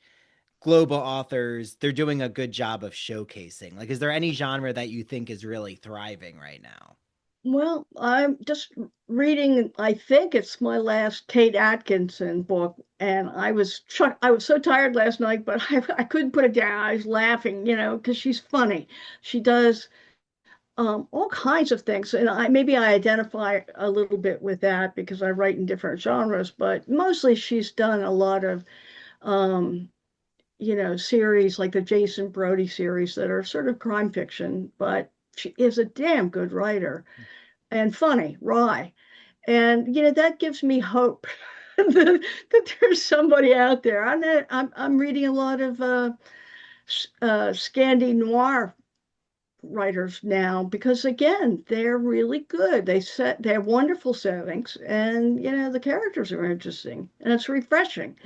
global authors, they're doing a good job of showcasing? Like is there any genre that you think is really thriving right now? Well, I'm just reading, I think it's my last Kate Atkinson book, and I was so tired last night, but I couldn't put it down. I was laughing, because she's funny. She does all kinds of things, and maybe I identify a little bit with that because I write in different genres, but mostly she's done a lot of um, series like the Jason Brody series that are sort of crime fiction, but she is a damn good writer and funny, wry. And that gives me hope that there's somebody out there. I'm reading a lot of Scandi noir writers now because again they're really good. They have wonderful settings, and the characters are interesting, and it's refreshing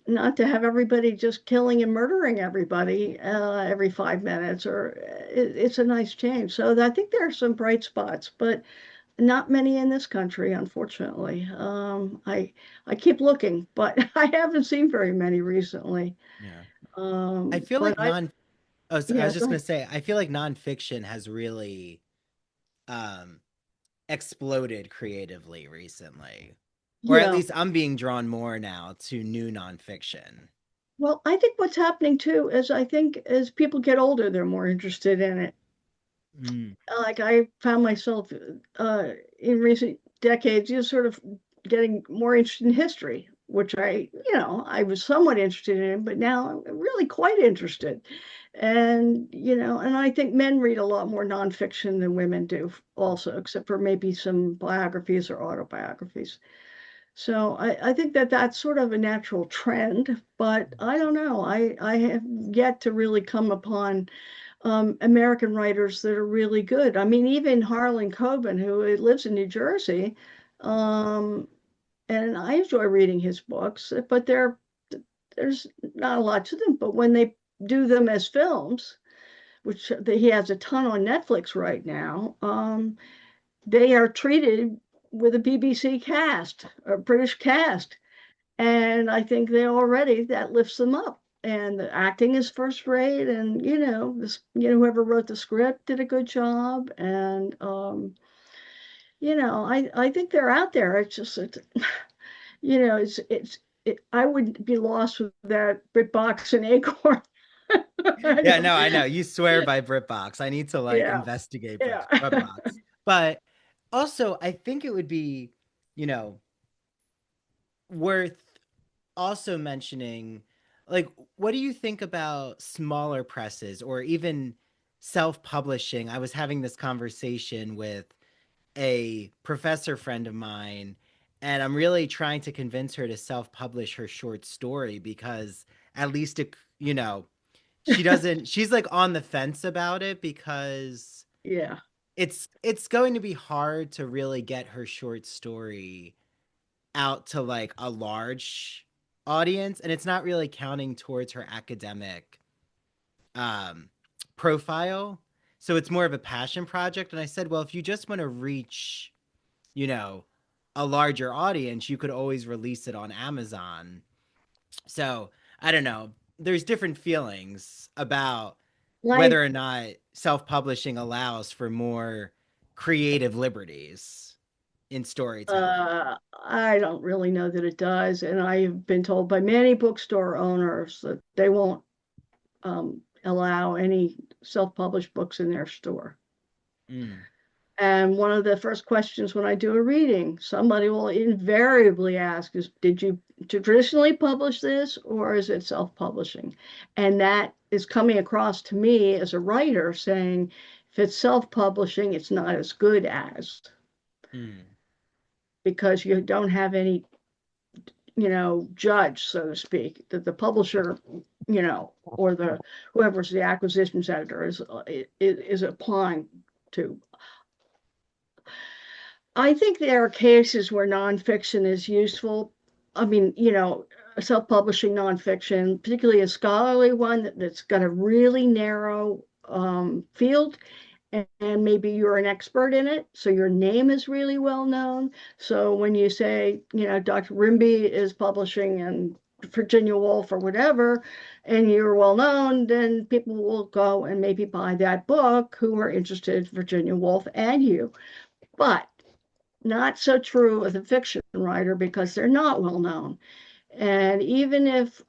not to have everybody just killing and murdering everybody every 5 minutes. Or it's a nice change. So I think there are some bright spots, but not many in this country, unfortunately. I keep looking, but I haven't seen very many recently. Yeah. I feel But like I yeah, was go just gonna ahead. say, I feel like nonfiction has really um exploded creatively recently. Or at Yeah. least I'm being drawn more now to new nonfiction. Well, I think what's happening too is I think as people get older, they're more interested in it. Mm. Like I found myself in recent decades, sort of getting more interested in history, which I was somewhat interested in, but now I'm really quite interested. And, and I think men read a lot more nonfiction than women do also, except for maybe some biographies or autobiographies. So I think that that's sort of a natural trend, but I don't know. I have yet to really come upon American writers that are really good. I mean, even Harlan Coben, who lives in New Jersey, um, and I enjoy reading his books, but there's not a lot to them. But when they do them as films, which he has a ton on Netflix right now, they are treated with a BBC cast, a British cast, and I think that lifts them up. And the acting is first rate, and whoever wrote the script did a good job. And I think they're out there. I wouldn't be lost with that BritBox and Acorn. I Yeah, don't, no, I know. You swear by BritBox. I need to like yeah, investigate yeah. BritBox. But also, I think it would be, you know, worth also mentioning, like, what do you think about smaller presses or even self-publishing? I was having this conversation with a professor friend of mine, and I'm really trying to convince her to self-publish her short story because at least she doesn't she's like on the fence about it because Yeah. it's going to be hard to really get her short story out to like a large audience, and it's not really counting towards her academic um profile. So it's more of a passion project. And I said, well, if you just want to reach, you know, a larger audience, you could always release it on Amazon. So I don't know. There's different feelings about Like, whether or not self-publishing allows for more creative liberties in storytelling. I don't really know that it does. And I've been told by many bookstore owners that they won't allow any self-published books in their store. Mm, And one of the first questions when I do a reading, somebody will invariably ask is, did you traditionally publish this or is it self-publishing? And that is coming across to me as a writer saying, if it's self-publishing, it's not as good as mm, because you don't have any judge, so to speak, that the publisher, or the whoever's the acquisitions editor is applying to. I think there are cases where nonfiction is useful. I mean, self-publishing nonfiction, particularly a scholarly one that's got a really narrow field, and maybe you're an expert in it, so your name is really well known. So when you say, Dr. Rimby is publishing in Virginia Woolf or whatever, and you're well known, then people will go and maybe buy that book who are interested in Virginia Woolf and you. But not so true with a fiction writer because they're not well known. And even if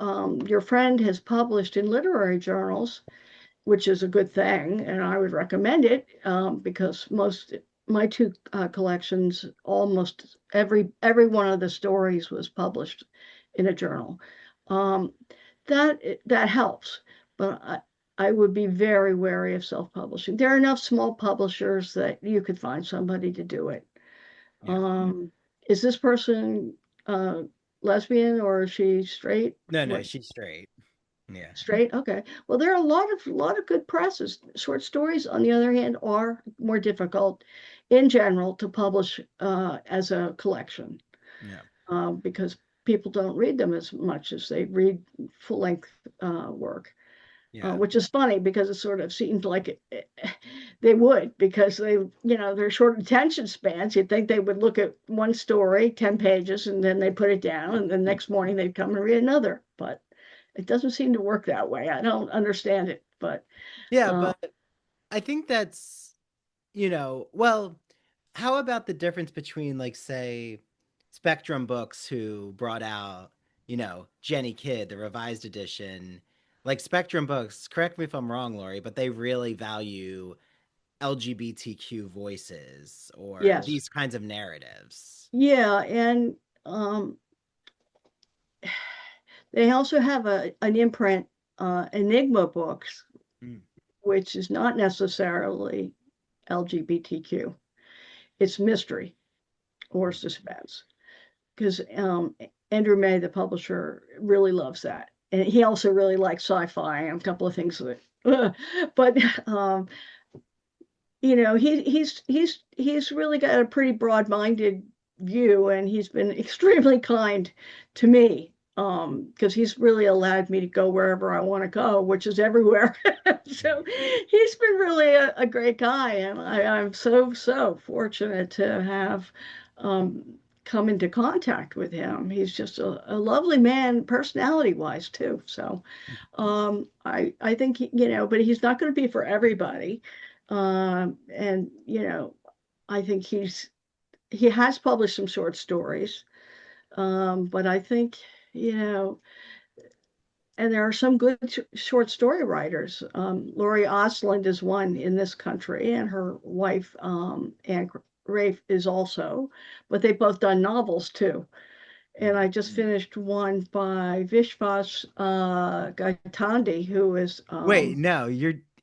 your friend has published in literary journals, which is a good thing, and I would recommend it because my two collections, almost every one of the stories was published in a journal. Um, that helps, but I would be very wary of self-publishing. There are enough small publishers that you could find somebody to do it. Yeah. Um, is this person uh, lesbian or is she straight? No, no, What, she's straight. Yeah. straight? Okay. Well, there are a lot of good presses. Short stories, on the other hand, are more difficult in general to publish as a collection Yeah. because people don't read them as much as they read full-length work. Yeah. Which is funny because it sort of seemed like they would, because they're short attention spans. You'd think they would look at one story, 10 pages, and then they put it down, and the next morning they'd come and read another. But it doesn't seem to work that way. I don't understand it, but Yeah, uh, but I think that's, well, how about the difference between, like, say, Spectrum Books, who brought out, Jenny Kidd, the revised edition. Like, Spectrum Books, correct me if I'm wrong, Laurie, but they really value LGBTQ voices or yes, these kinds of narratives. yeah, and um, they also have an imprint, Enigma Books, Mm. which is not necessarily LGBTQ. It's mystery or suspense, because Andrew May, the publisher, really loves that, and he also really likes sci-fi and a couple of things that. But he's really got a pretty broad-minded view, and he's been extremely kind to me because he's really allowed me to go wherever I want to go, which is everywhere. So he's been really a great guy, and I'm so fortunate to have um, come into contact with him. He's just a lovely man, personality wise too. So I think but he's not going to be for everybody. And I think he has published some short stories, but I think you know, and there are some good short story writers. Laurie Osland is one in this country, and her wife Anne Rafe is also, but they've both done novels too. And I just finished one by Vishwas Gaitandi, who is Wait, no,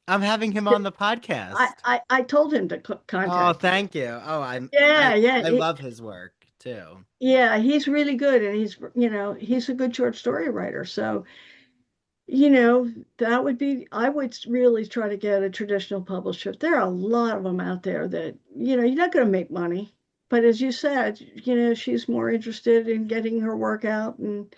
I'm having him on the I, podcast. I told him to Oh, contact you. thank you. Oh, Yeah, yeah, I love his work too. yeah. He's really good, and he's a good short story writer. So that would be. I would really try to get a traditional publisher. There are a lot of them out there that you're not going to make money, but as you said, she's more interested in getting her work out, and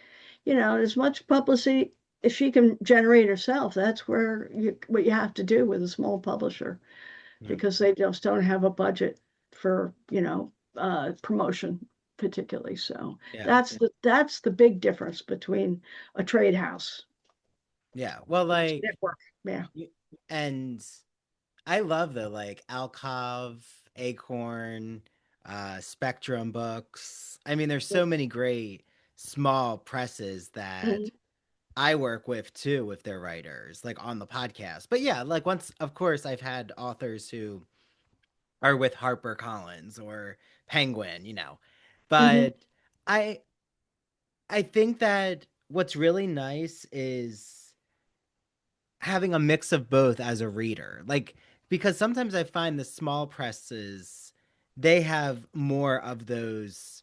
as much publicity as she can generate herself. That's what you have to do with a small publisher, Yeah. because they just don't have a budget for promotion particularly. So Yeah. that's the big difference between a trade house Yeah. Well, like, network. Yeah. and I love the, like, Alcov, Acorn, Spectrum Books. I mean, there's so many great small presses that Mhm. I work with too, with their writers, like, on the podcast. But yeah, like, once, of course, I've had authors who are with HarperCollins or Penguin, Mhm. But I I think that what's really nice is having a mix of both as a reader. Like, because sometimes I find the small presses, they have more of those,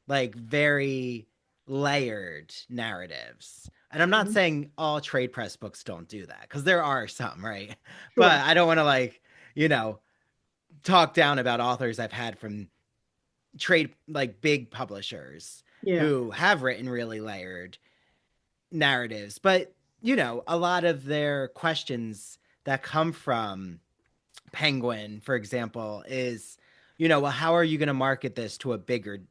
like, very layered narratives. And I'm not Mhm. saying all trade press books don't do that, because there are some, right? But Sure. I don't want to, like, you know, talk down about authors I've had from trade, like, big publishers Yeah. who have written really layered narratives. But, a lot of their questions that come from Penguin, for example, is, well, how are you going to market this to a bigger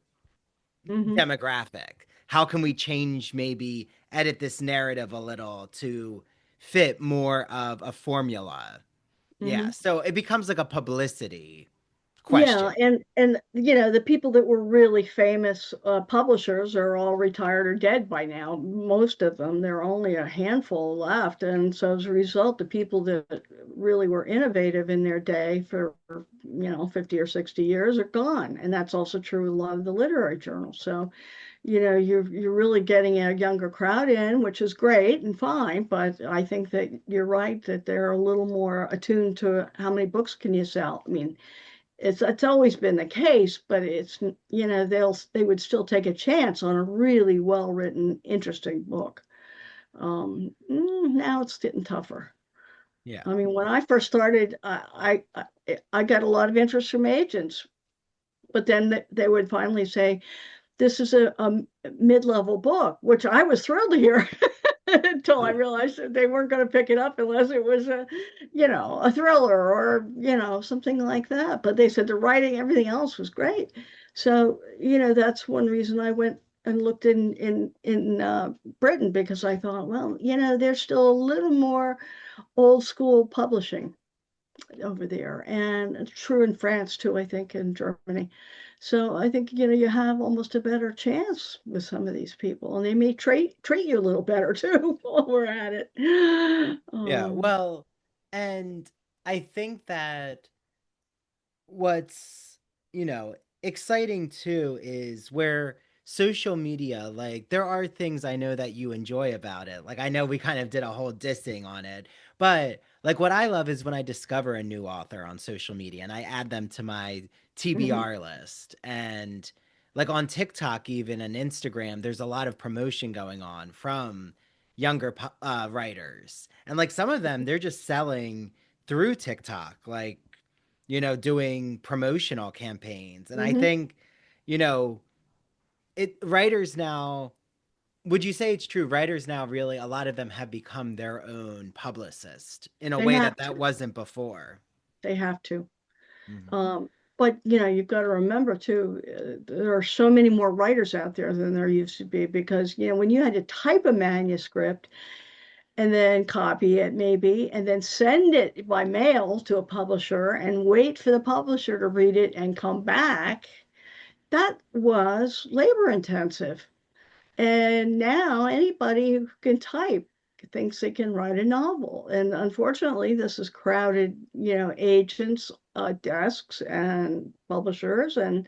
Hmm. demographic? How can we change, maybe edit this narrative a little to fit more of a formula? Yeah. Hmm. So it becomes like a publicity Yeah, question. and the people that were really famous publishers are all retired or dead by now. Most of them, there are only a handful left, and so as a result, the people that really were innovative in their day for 50 or 60 years are gone, and that's also true with a lot of the literary journals. So you're really getting a younger crowd in, which is great and fine, but I think that you're right that they're a little more attuned to how many books can you sell. I mean, it's always been the case, but they would still take a chance on a really well written, interesting book. Now it's getting tougher. Yeah. I mean, when I first started, I got a lot of interest from agents, but then they would finally say, this is a mid-level book, which I was thrilled to hear until I realized that they weren't going to pick it up unless it was a thriller or, something like that. But they said the writing, everything else was great. So, that's one reason I went and looked in Britain, because I thought, well, there's still a little more old school publishing over there, and it's true in France too, I think, in Germany. So I think you have almost a better chance with some of these people, and they may treat you a little better too while we're at it. Yeah. Um, Well, and I think that what's you know exciting too is where social media, like, there are things I know that you enjoy about it. Like, I know we kind of did a whole dissing on it, but like what I love is when I discover a new author on social media and I add them to my mhm, TBR list. And like on TikTok, even, and Instagram, there's a lot of promotion going on from younger writers, and like some of them, they're just selling through TikTok, like, doing promotional campaigns. And I mhm. think, you know, writers now, would you say it's true? Writers now, really, a lot of them have become their own publicist in a They way have that to. wasn't before. They have to. Mhm. But you've got to remember too, there are so many more writers out there than there used to be, because when you had to type a manuscript and then copy it maybe, and then send it by mail to a publisher and wait for the publisher to read it and come back, that was labor intensive. And now anybody who can type thinks they can write a novel. And unfortunately, this has crowded, agents' desks and publishers. And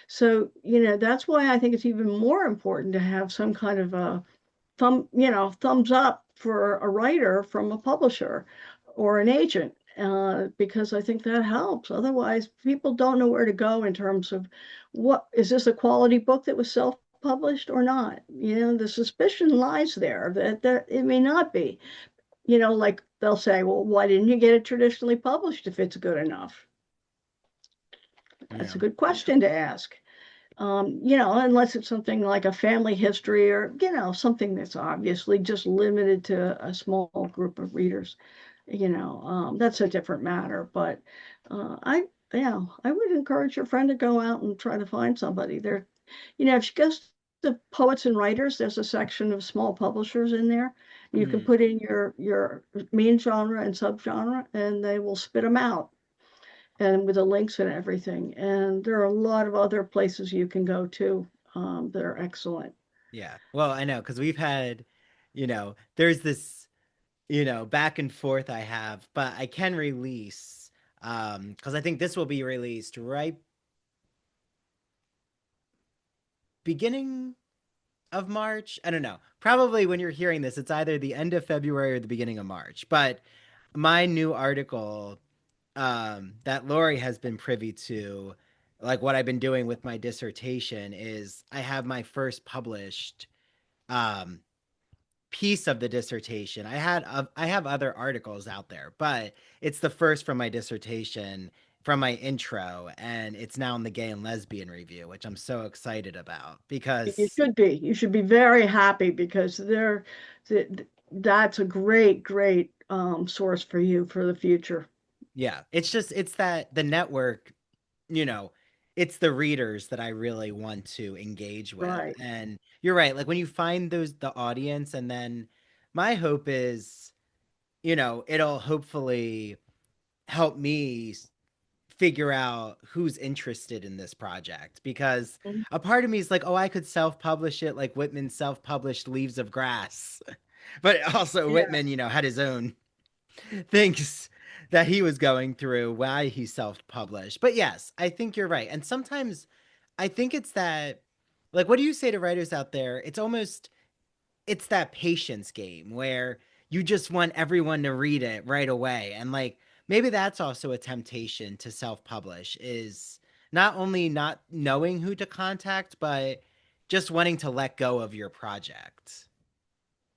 so, that's why I think it's even more important to have some kind of a thumbs up for a writer from a publisher or an agent, because I think that helps. Otherwise, people don't know where to go in terms of, what is this, a quality book that was self-published or not? The suspicion lies there that it may not be. Like they'll say, well, why didn't you get it traditionally published if it's good enough? That's Yeah. a good question to ask. Unless it's something like a family history, or, something that's obviously just limited to a small group of readers, that's a different matter. But I would encourage your friend to go out and try to find somebody there. If she goes to poets and writers, there's a section of small publishers in there. You can Mm. put in your main genre and subgenre, and they will spit them out, and with the links and everything. And there are a lot of other places you can go to, that are excellent. Yeah. Well, I know, because we've had, there's this, back and forth I have, but I can release, because I think this will be released right beginning of March. I don't know. Probably when you're hearing this, it's either the end of February or the beginning of March. But my new article, that Laury has been privy to, like what I've been doing with my dissertation, is I have my first published um, piece of the dissertation. I have other articles out there, but it's the first from my dissertation from my intro, and it's now in the Gay and Lesbian Review, which I'm so excited about You because should be. You should be very happy because that's a great, great source for you for the future. yeah, it's that the network, you know, it's the readers that I really want to engage with. Right. And you're right, like when you find those the audience, and then my hope is, it'll hopefully help me figure out who's interested in this project, because Mhm. a part of me is like, oh, I could self-publish it like Whitman self-published Leaves of Grass. But also Yeah. Whitman, had his own things that he was going through why he self-published. But yes, I think you're right. And sometimes I think it's that, like, what do you say to writers out there? It's that patience game where you just want everyone to read it right away. And like maybe that's also a temptation to self-publish, is not only not knowing who to contact, but just wanting to let go of your project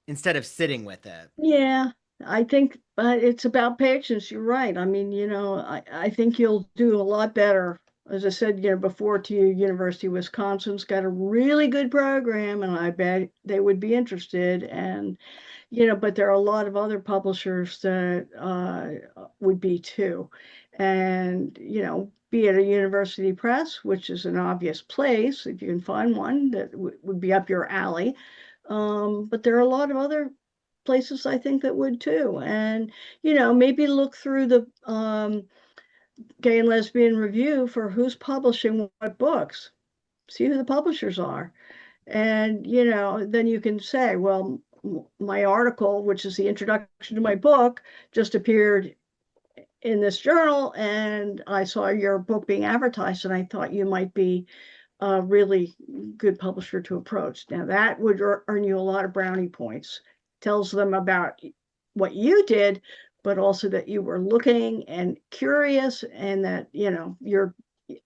instead of sitting with it. Yeah, I think, but it's about patience. You're right. I mean, I think you'll do a lot better. As I said, before to you, University of Wisconsin's got a really good program, and I bet they would be interested. And, but there are a lot of other publishers that would be too. And, be it a university press, which is an obvious place, if you can find one that would be up your alley. But there are a lot of other places I think that would too. And, maybe look through the Gay and Lesbian Review for who's publishing what books, see who the publishers are. And, then you can say, well, my article, which is the introduction to my book, just appeared in this journal, and I saw your book being advertised, and I thought you might be a really good publisher to approach. Now, that would earn you a lot of brownie points. Tells them about what you did, but also that you were looking and curious, and that,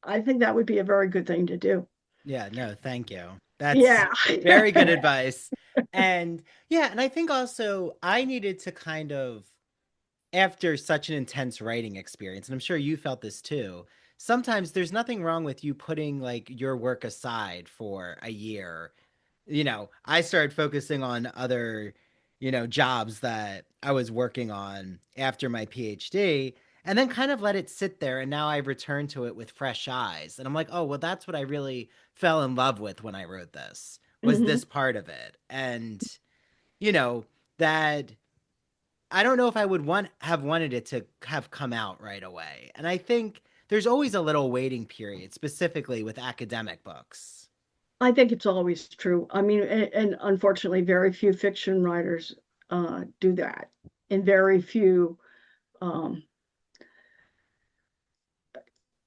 I think that would be a very good thing to do. Yeah, no, thank you. That's Yeah. very good advice. And yeah, and I think also I needed to kind of, after such an intense writing experience, and I'm sure you felt this too, sometimes there's nothing wrong with you putting like your work aside for a year. I started focusing on other, jobs that I was working on after my PhD, and then kind of let it sit there. And now I've returned to it with fresh eyes. And I'm like, oh, well, that's what I really fell in love with when I wrote this, was Hmm. this part of it. And, you know, that I don't know if I would have wanted it to have come out right away. And I think there's always a little waiting period, specifically with academic books. I think it's always true. I mean, and unfortunately, very few fiction writers do that, and very few um,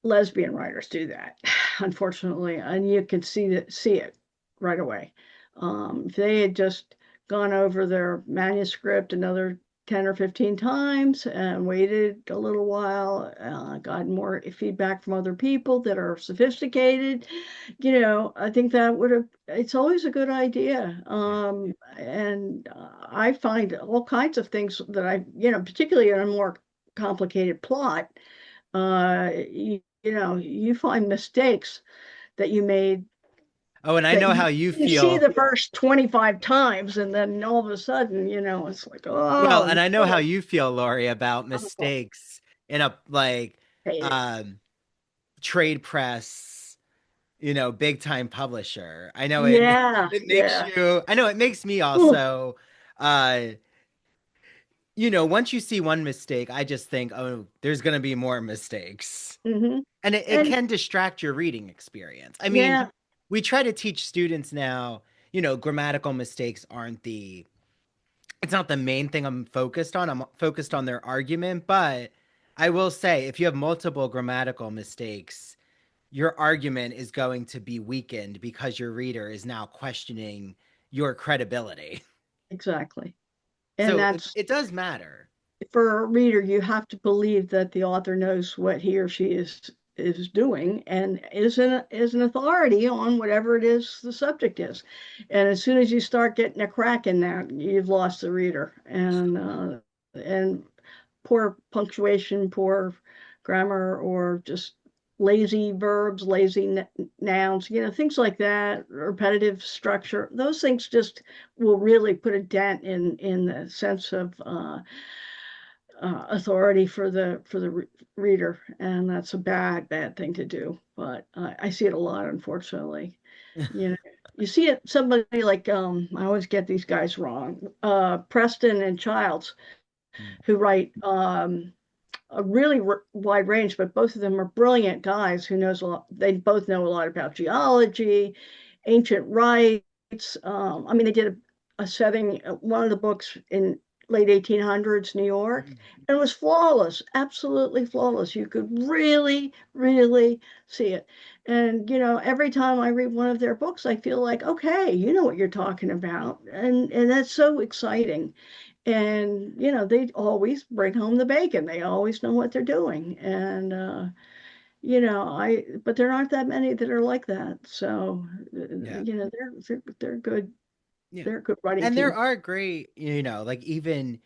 lesbian writers do that, unfortunately, and you can see it right away. If they had just gone over their manuscript another 10 or 15 times and waited a little while, got more feedback from other people that are sophisticated, I think that would have, it's always a good idea. Yeah. And I find all kinds of things that particularly in a more complicated plot, you find mistakes that you made Oh, and I that know you how you you see feel. the first 25 times, and then all of a sudden, it's like, Well, oh and I know how no. you feel, Laurie, about Oh, mistakes in a like hate it. um trade press, big time publisher. I know it Yeah, it makes yeah. you, I know it makes me Ooh, also uh once you see one mistake, I just think, oh, there's gonna be more mistakes. hmm. And it And can distract your reading experience. I mean, yeah, we try to teach students now, grammatical mistakes aren't the it's not the main thing I'm focused on. I'm focused on their argument, but I will say if you have multiple grammatical mistakes, your argument is going to be weakened because your reader is now questioning your credibility. exactly. And So that's it does matter. for a reader, you have to believe that the author knows what he or she is is doing and is an authority on whatever it is the subject is. And as soon as you start getting a crack in that, you've lost the reader. And poor punctuation, poor grammar, or just lazy verbs, lazy nouns, things like that, repetitive structure. Those things just will really put a dent in the sense of authority for the reader, and that's a bad thing to do. But I see it a lot, unfortunately. You know, you see it somebody like I always get these guys wrong, Preston and Childs, who write a really wide range, but both of them are brilliant guys who knows a lot. They both know a lot about geology, ancient rites. I mean, they did a setting, one of the books in late 1800s New York, and it was flawless, absolutely flawless. You could really, really see it. And every time I read one of their books, I feel like, okay, you know what you're talking about, and that's so exciting. And they always bring home the bacon. They always know what they're doing. And I but there aren't that many that are like that. So Yeah. they're good. Yeah. They're a good writing And there team. are great, like even,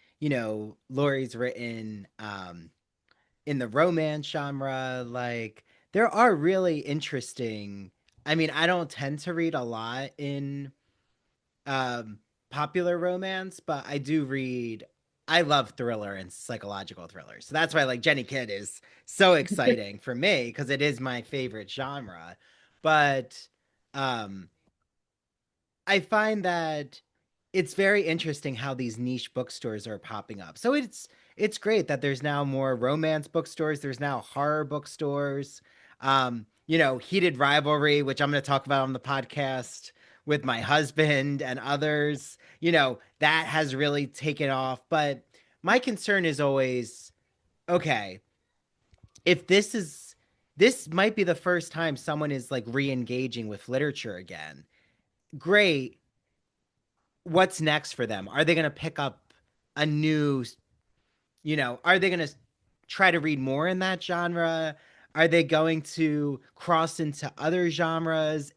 Laurie's written in the romance genre, like there are really interesting. I mean, I don't tend to read a lot in um popular romance, but I do read. I love thriller and psychological thrillers. So that's why like Jenny Kidd is so exciting for me because it is my favorite genre. But um I find that it's very interesting how these niche bookstores are popping up. So it's great that there's now more romance bookstores, there's now horror bookstores. Heated rivalry, which I'm going to talk about on the podcast with my husband and others. That has really taken off, but my concern is always okay, if this might be the first time someone is like re-engaging with literature again. Great, what's next for them? Are they going to pick up a new, are they going to try to read more in that genre? Are they going to cross into other genres?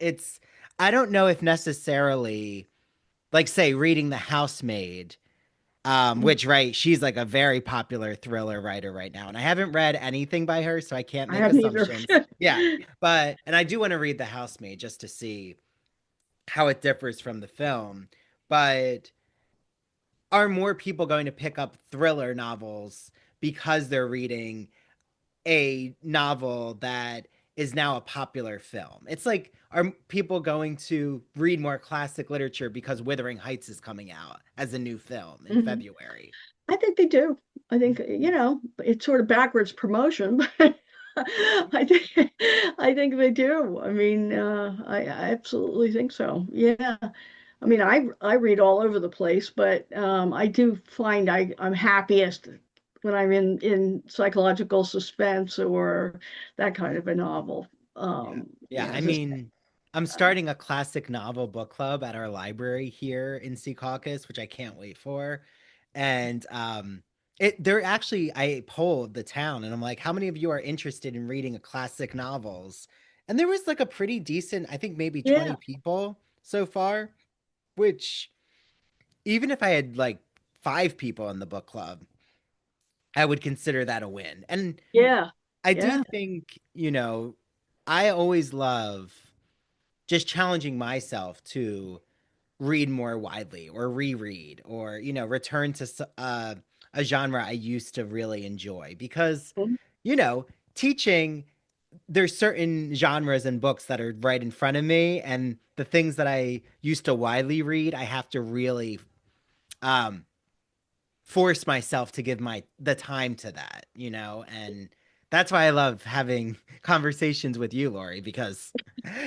I don't know if necessarily, like, say, reading The Housemaid, which, right, she's like a very popular thriller writer right now. And I haven't read anything by her, so I can't I make haven't either. assumptions. Yeah. And I do want to read The Housemaid just to see how it differs from the film. But are more people going to pick up thriller novels because they're reading a novel that is now a popular film? It's like, are people going to read more classic literature because Wuthering Heights is coming out as a new film in Mhm. February? I think they do. I think it's sort of backwards promotion, but I think they do. I mean, I absolutely think so. Yeah. I mean, I read all over the place, but I do find I'm happiest when I'm in psychological suspense or that kind of a novel. Yeah. Yeah. I As I say, mean, I'm starting a classic novel book club at our library here in Secaucus, which I can't wait for. And they're actually, I polled the town and I'm like, how many of you are interested in reading a classic novels? And there was like a pretty decent, I think maybe 20 yeah, people so far, which even if I had like 5 people in the book club, I would consider that a win. And yeah, I do yeah. think, I always love just challenging myself to read more widely or reread or return to a genre I used to really enjoy because Mhm. you know teaching, there's certain genres and books that are right in front of me, and the things that I used to widely read I have to really um force myself to give my the time to that, and that's why I love having conversations with you, Laurie, because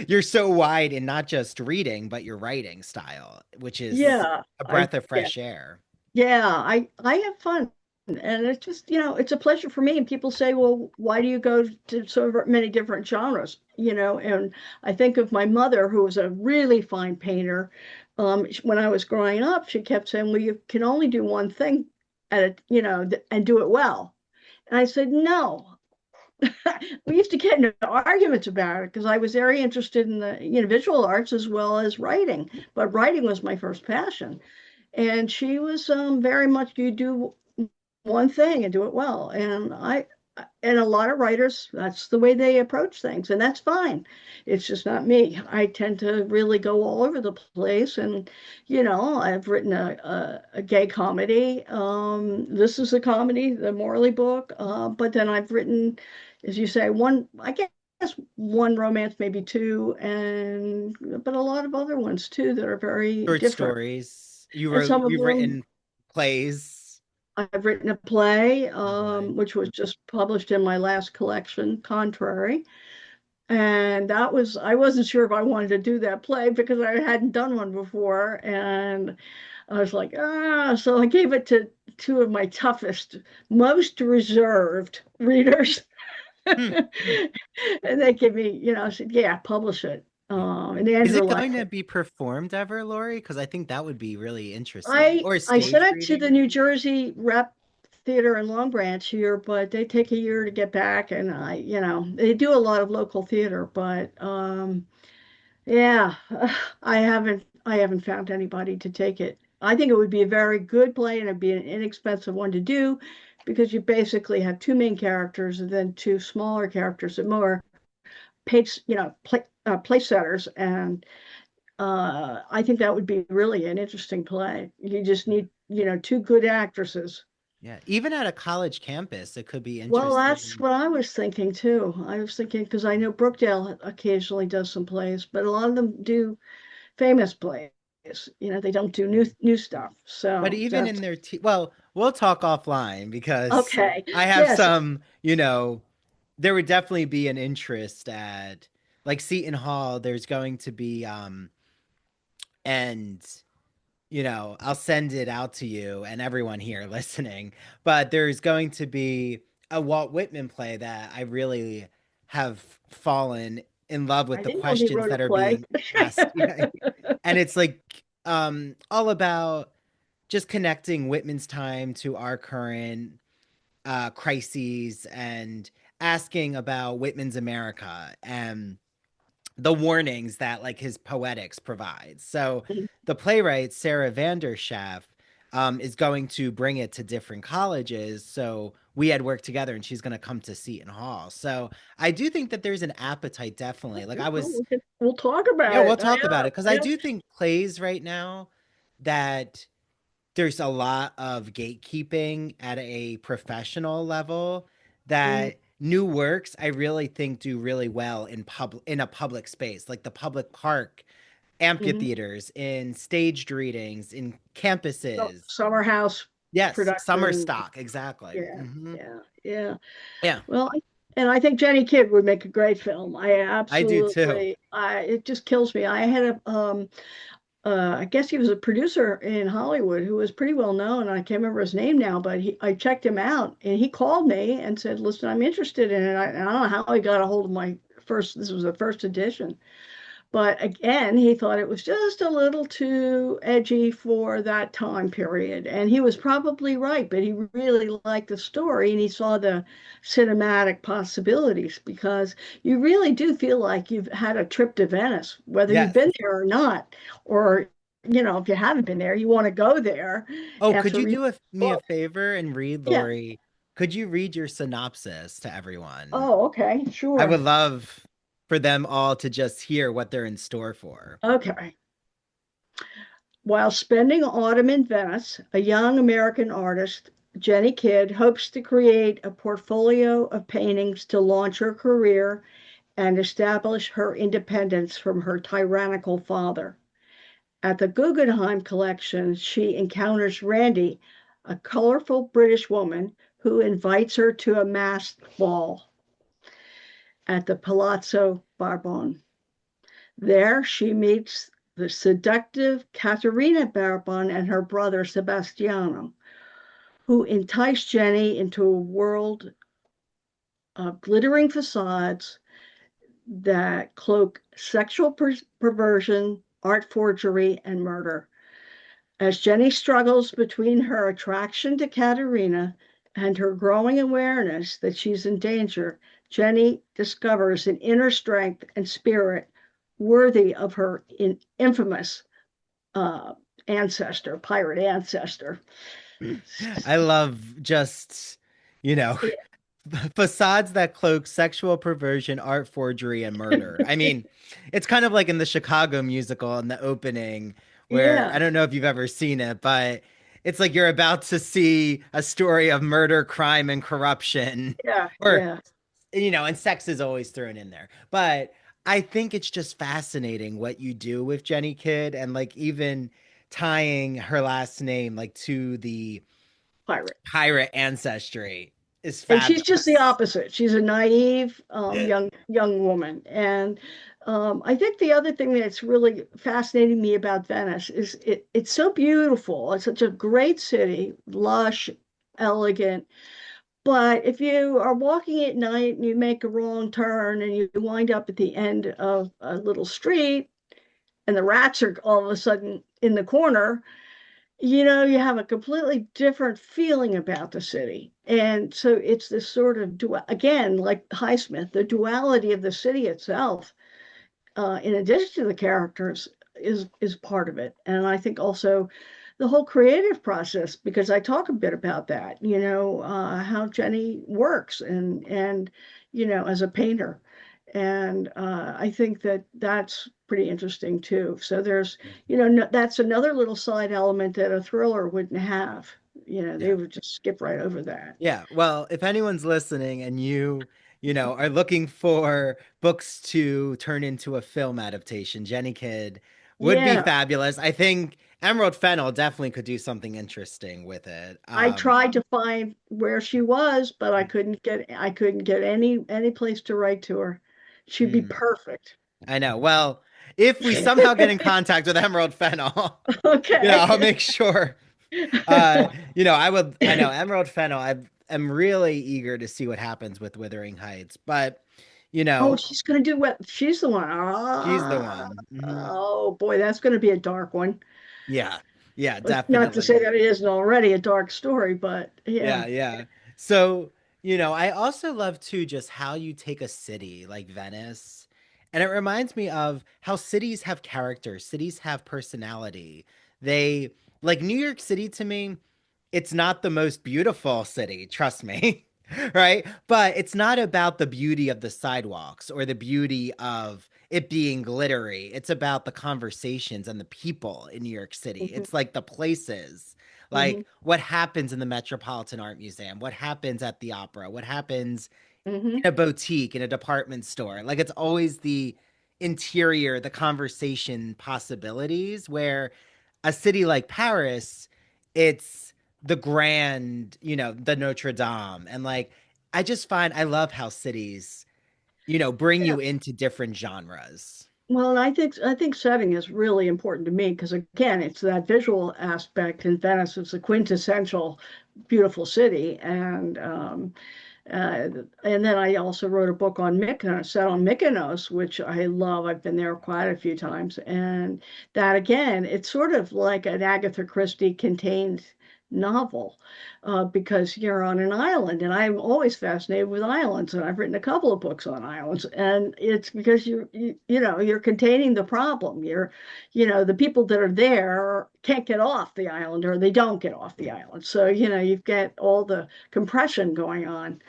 you're so wide in not just reading but your writing style, which is Yeah, a I breath of yeah. fresh air. Yeah, I have fun, and it's just it's a pleasure for me. And people say, "Well, why do you go to so many different genres?" And I think of my mother, who was a really fine painter. When I was growing up, she kept saying, "Well, you can only do one thing at a, and do it well." And I said, "No, we used to get into arguments about it because I was very interested in the visual arts as well as writing, but writing was my first passion. And she was very much, you do one thing and do it well. And a lot of writers, that's the way they approach things, and that's fine. It's just not me. I tend to really go all over the place. And, I've written a gay comedy. This is a comedy, the Morley book. But then I've written, as you say, I guess one romance, maybe two, but a lot of other ones too that are very Short different. stories. And some of You've them, written plays. I've written a play, Lovely. which was just published in my last collection, Contrary. And I wasn't sure if I wanted to do that play because I hadn't done one before. And I was like, so I gave it to two of my toughest, most reserved readers. Hmm. And they give me, I said, yeah, publish it. And Is Andrew it liked going to it. be performed ever, Lori? Because I think that would be really interesting. I Or a I sent stage it to the reading. New Jersey Rep Theater in Long Branch here, but they take a year to get back, and they do a lot of local theater, but yeah, I haven't found anybody to take it. I think it would be a very good play, and it'd be an inexpensive one to do because you basically have two main characters and then two smaller characters and more page, place setters, and I think that would be really an interesting play. You just need, two good actresses. Yeah, even at a college campus, it could be Well, that's interesting. what I was thinking too. I was thinking because I know Brookdale occasionally does some plays, but a lot of them do famous plays. They don't do new stuff. But So even in that's their well, we'll talk offline because okay. I have Yes, some, there would definitely be an interest at like Seton Hall. There's going to be and I'll send it out to you and everyone here listening. But there's going to be a Walt Whitman play that I really have fallen in love with I the didn't know he questions wrote a that are play. being asked. Yeah. And it's like all about just connecting Whitman's time to our current crises and asking about Whitman's America and the warnings that like his poetics provides. So the playwright Sarah Vanderschaff is going to bring it to different colleges. So we had worked together, and she's going to come to Seton Hall. So I do think that there's an appetite, definitely. Like I was, We'll talk yeah, about we'll it. talk about it because I Yeah. do think plays right now that there's a lot of gatekeeping at a professional level Mm, that new works I really think do really well in a public space like the public park mhm. amphitheaters in staged readings in So, campuses. summer house Yes, summer production. stock, exactly. Yeah, Hmm. yeah, yeah. Yeah, Well, and I think Jenny Kidd would make a great film. I do too. It just kills me. I had I guess he was a producer in Hollywood who was pretty well known. I can't remember his name now, but I checked him out and he called me and said, listen, I'm interested in it. I don't know how he got a hold of this was the first edition. But again, he thought it was just a little too edgy for that time period. And he was probably right, but he really liked the story and he saw the cinematic possibilities because you really do feel like you've had a trip to Venice, whether you've Yes. been there or not, or if you haven't been there, you want to go there Oh, could after you reading do the me a book. favor and read, Yeah. Lori? Could you read your synopsis to everyone? Oh, okay, I sure. would love for them all to just hear what they're in store for. Okay. While spending autumn in Venice, a young American artist, Jenny Kidd, hopes to create a portfolio of paintings to launch her career and establish her independence from her tyrannical father. At the Guggenheim collection, she encounters Randy, a colorful British woman who invites her to a masked ball at the Palazzo Barbone. There, she meets the seductive Caterina Barbon and her brother Sebastiano, who entice Jenny into a world of glittering facades that cloak sexual perversion, art forgery, and murder. As Jenny struggles between her attraction to Caterina and her growing awareness that she's in danger, Jenny discovers an inner strength and spirit worthy of her infamous uh, ancestor, pirate ancestor. I love just, you know, facades that cloak sexual perversion, art forgery, and murder. I mean, it's kind of like in the Chicago musical in the opening, where Yeah, I don't know if you've ever seen it, but it's like you're about to see a story of murder, crime, and corruption, yeah, or, yeah. and sex is always thrown in there. But I think it's just fascinating what you do with Jenny Kidd, and like even tying her last name like to the Pirate. pirate ancestry is And she's just the fabulous. opposite. She's a naive young woman. And I think the other thing that's really fascinating me about Venice is it's so beautiful. It's such a great city, lush, elegant. But if you are walking at night and you make a wrong turn and you wind up at the end of a little street and the rats are all of a sudden in the corner, you have a completely different feeling about the city. And so it's this sort of again, like Highsmith, the duality of the city itself, in addition to the characters, is part of it. And I think also the whole creative process, because I talk a bit about that, how Jenny works and as a painter. And I think that that's pretty interesting too. So there's, no, that's another little side element that a thriller wouldn't have. They Yeah. would just skip right over that. Yeah. Well, if anyone's listening and are looking for books to turn into a film adaptation, Jenny Kidd would be Yeah, fabulous. I think Emerald Fennell definitely could do something interesting with it. I tried to find where she was, but I couldn't get any place to write to her. She'd be mm, perfect. I know. Well, if we somehow get in contact with Emerald Fennell, I'll Okay. make sure. I know Emerald Fennel. I'm really eager to see what happens with Wuthering Heights, but you Oh, know, she's gonna do what? She's the one. she's the one. Oh boy, that's gonna be a dark one. Yeah, yeah, Not to say definitely. that it isn't already a dark story, but yeah. Yeah, yeah. So, I also love too just how you take a city like Venice, and it reminds me of how cities have character, cities have personality. They like New York City to me, it's not the most beautiful city, trust me. Right? But it's not about the beauty of the sidewalks or the beauty of it being glittery. It's about the conversations and the people in New York City. Hmm. It's like the places, Hmm. like what happens in the Metropolitan Art Museum, what happens at the opera, what happens Hmm. in a boutique, in a department store. Like it's always the interior, the conversation possibilities, where a city like Paris, it's the grand, the Notre Dame. And like, I love how cities, bring Yeah. you into different genres. Well, and I think setting is really important to me because again, it's that visual aspect in Venice. It's a quintessential beautiful city, Uh, and then I also wrote a book on Mykonos, set on Mykonos, which I love. I've been there quite a few times. And that again, it's sort of like an Agatha Christie contained novel because you're on an island. And I'm always fascinated with islands. And I've written a couple of books on islands. And it's because you're containing the problem. The people that are there can't get off the island or they don't get off the island. So, you've got all the compression going on.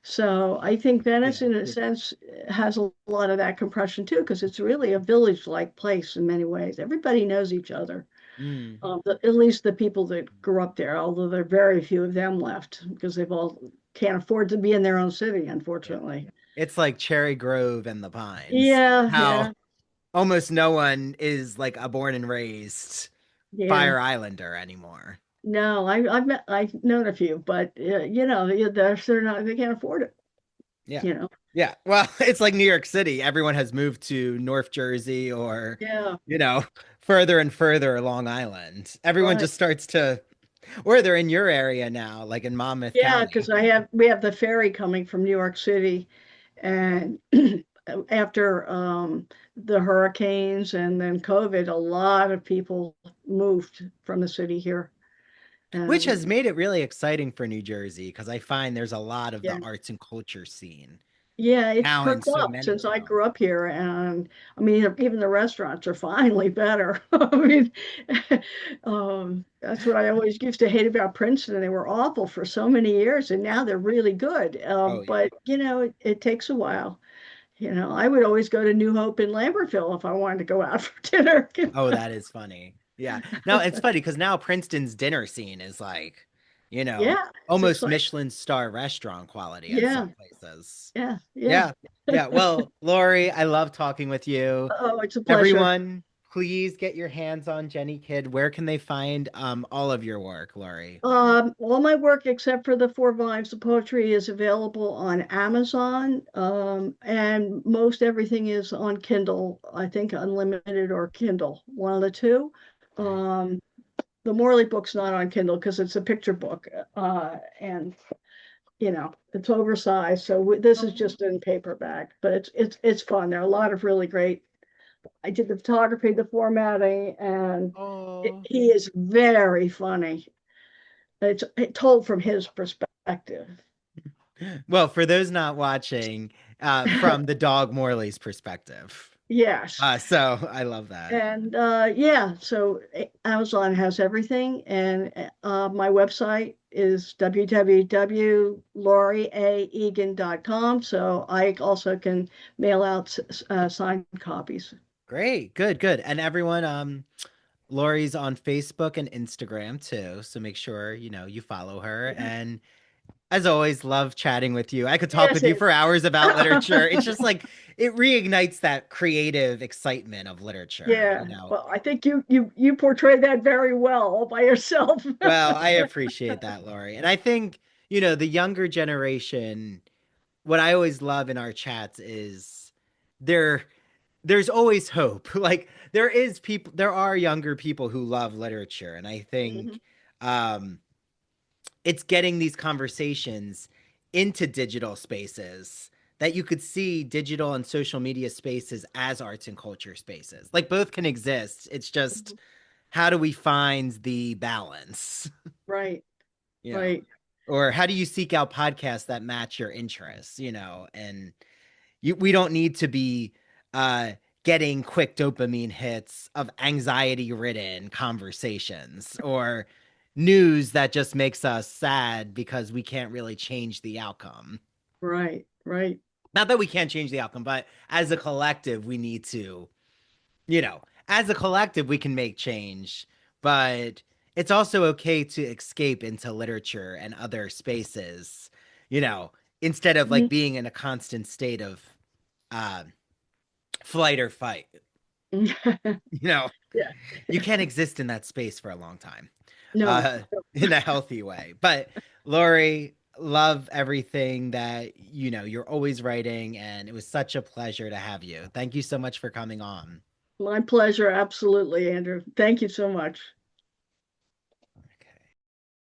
So I think Venice, Yeah. in a sense, has a lot of that compression too, because it's really a village-like place in many ways. Everybody knows each other, Mm. at least the people that grew up there, although there are very few of them left because they've all can't afford to be in their own city, Yeah. unfortunately. It's like Cherry Grove and the Pines. Yeah, How yeah, almost no one is like a born and raised yeah. Fire Islander anymore. No, I've known a few, but they're not they can't afford it. Yeah. You know. Yeah. Well, it's like New York City. Everyone has moved to North Jersey or, Yeah, you know, further and further Long Island. Everyone right. just starts to, or they're in your area now, like in Monmouth Yeah, County. because we have the ferry coming from New York City, and after the hurricanes and then COVID, a lot of people moved from the city here. Which has And made it really exciting for New Jersey because I find there's a lot of the yeah, arts and culture scene. Yeah, it's now in perked so up many since I towns. grew up here, and I mean, even the restaurants are finally better. I mean, that's what I always used to hate about Princeton. They were awful for so many years, and now they're really good. Oh yeah. But it takes a while. I would always go to New Hope in Lambertville if I wanted to go out for dinner. Oh, that is funny. Yeah. No, it's funny because now Princeton's dinner scene is like, Yeah, it's almost exciting. Michelin star restaurant quality at some Yeah, places. yeah, yeah. Yeah. Yeah. Well, Laurie, I love talking with you. Oh, it's a pleasure. Everyone, please get your hands on Jenny Kidd. Where can they find all of your work, Laurie? All my work except for the 4 volumes of poetry is available on Amazon, and most everything is on Kindle. I think Unlimited or Kindle, one of the two. Okay. Um, the Morley book's not on Kindle because it's a picture book, and it's oversized. So this is just in paperback, but it's fun. There are a lot of really great. I did the photography, the formatting, and Oh. he is very funny. It's told from his perspective. Well, for those not watching, from the dog Morley's perspective. Yes. So I love that. And yeah, so Amazon has everything. And my website is www.lauryaegan.com. So I also can mail out signed copies. Great. Good, good. And everyone, Laurie's on Facebook and Instagram too. So make sure, you follow her. Yeah. And as always, love chatting with you. I could talk Yes, with you it. for hours about literature. It's just like it reignites that creative excitement of literature, Yeah. Well, I think you portrayed that very well all by yourself. Well, I appreciate that, Laurie. And I think, the younger generation, what I always love in our chats is there there's always hope. Like there are younger people who love literature, and I think Mhm. um it's getting these conversations into digital spaces that you could see digital and social media spaces as arts and culture spaces. Like both can exist. It's just Mhm. how do we find the balance? Right, you know, right. or how do you seek out podcasts that match your interests, and we don't need to be uh getting quick dopamine hits of anxiety ridden conversations or news that just makes us sad because we can't really change the outcome. Right, right. Not that we can't change the outcome, but as a collective we need to, you know as a collective we can make change, but it's also okay to escape into literature and other spaces, you know instead of like Mhm. being in a constant state of uh, flight or fight. you know Yeah. you can't exist in that space for a long time, No. uh in a healthy way. But Laurie, love everything that you're always writing, and it was such a pleasure to have you. Thank you so much for coming on. My pleasure. Absolutely, Andrew. Thank you so much.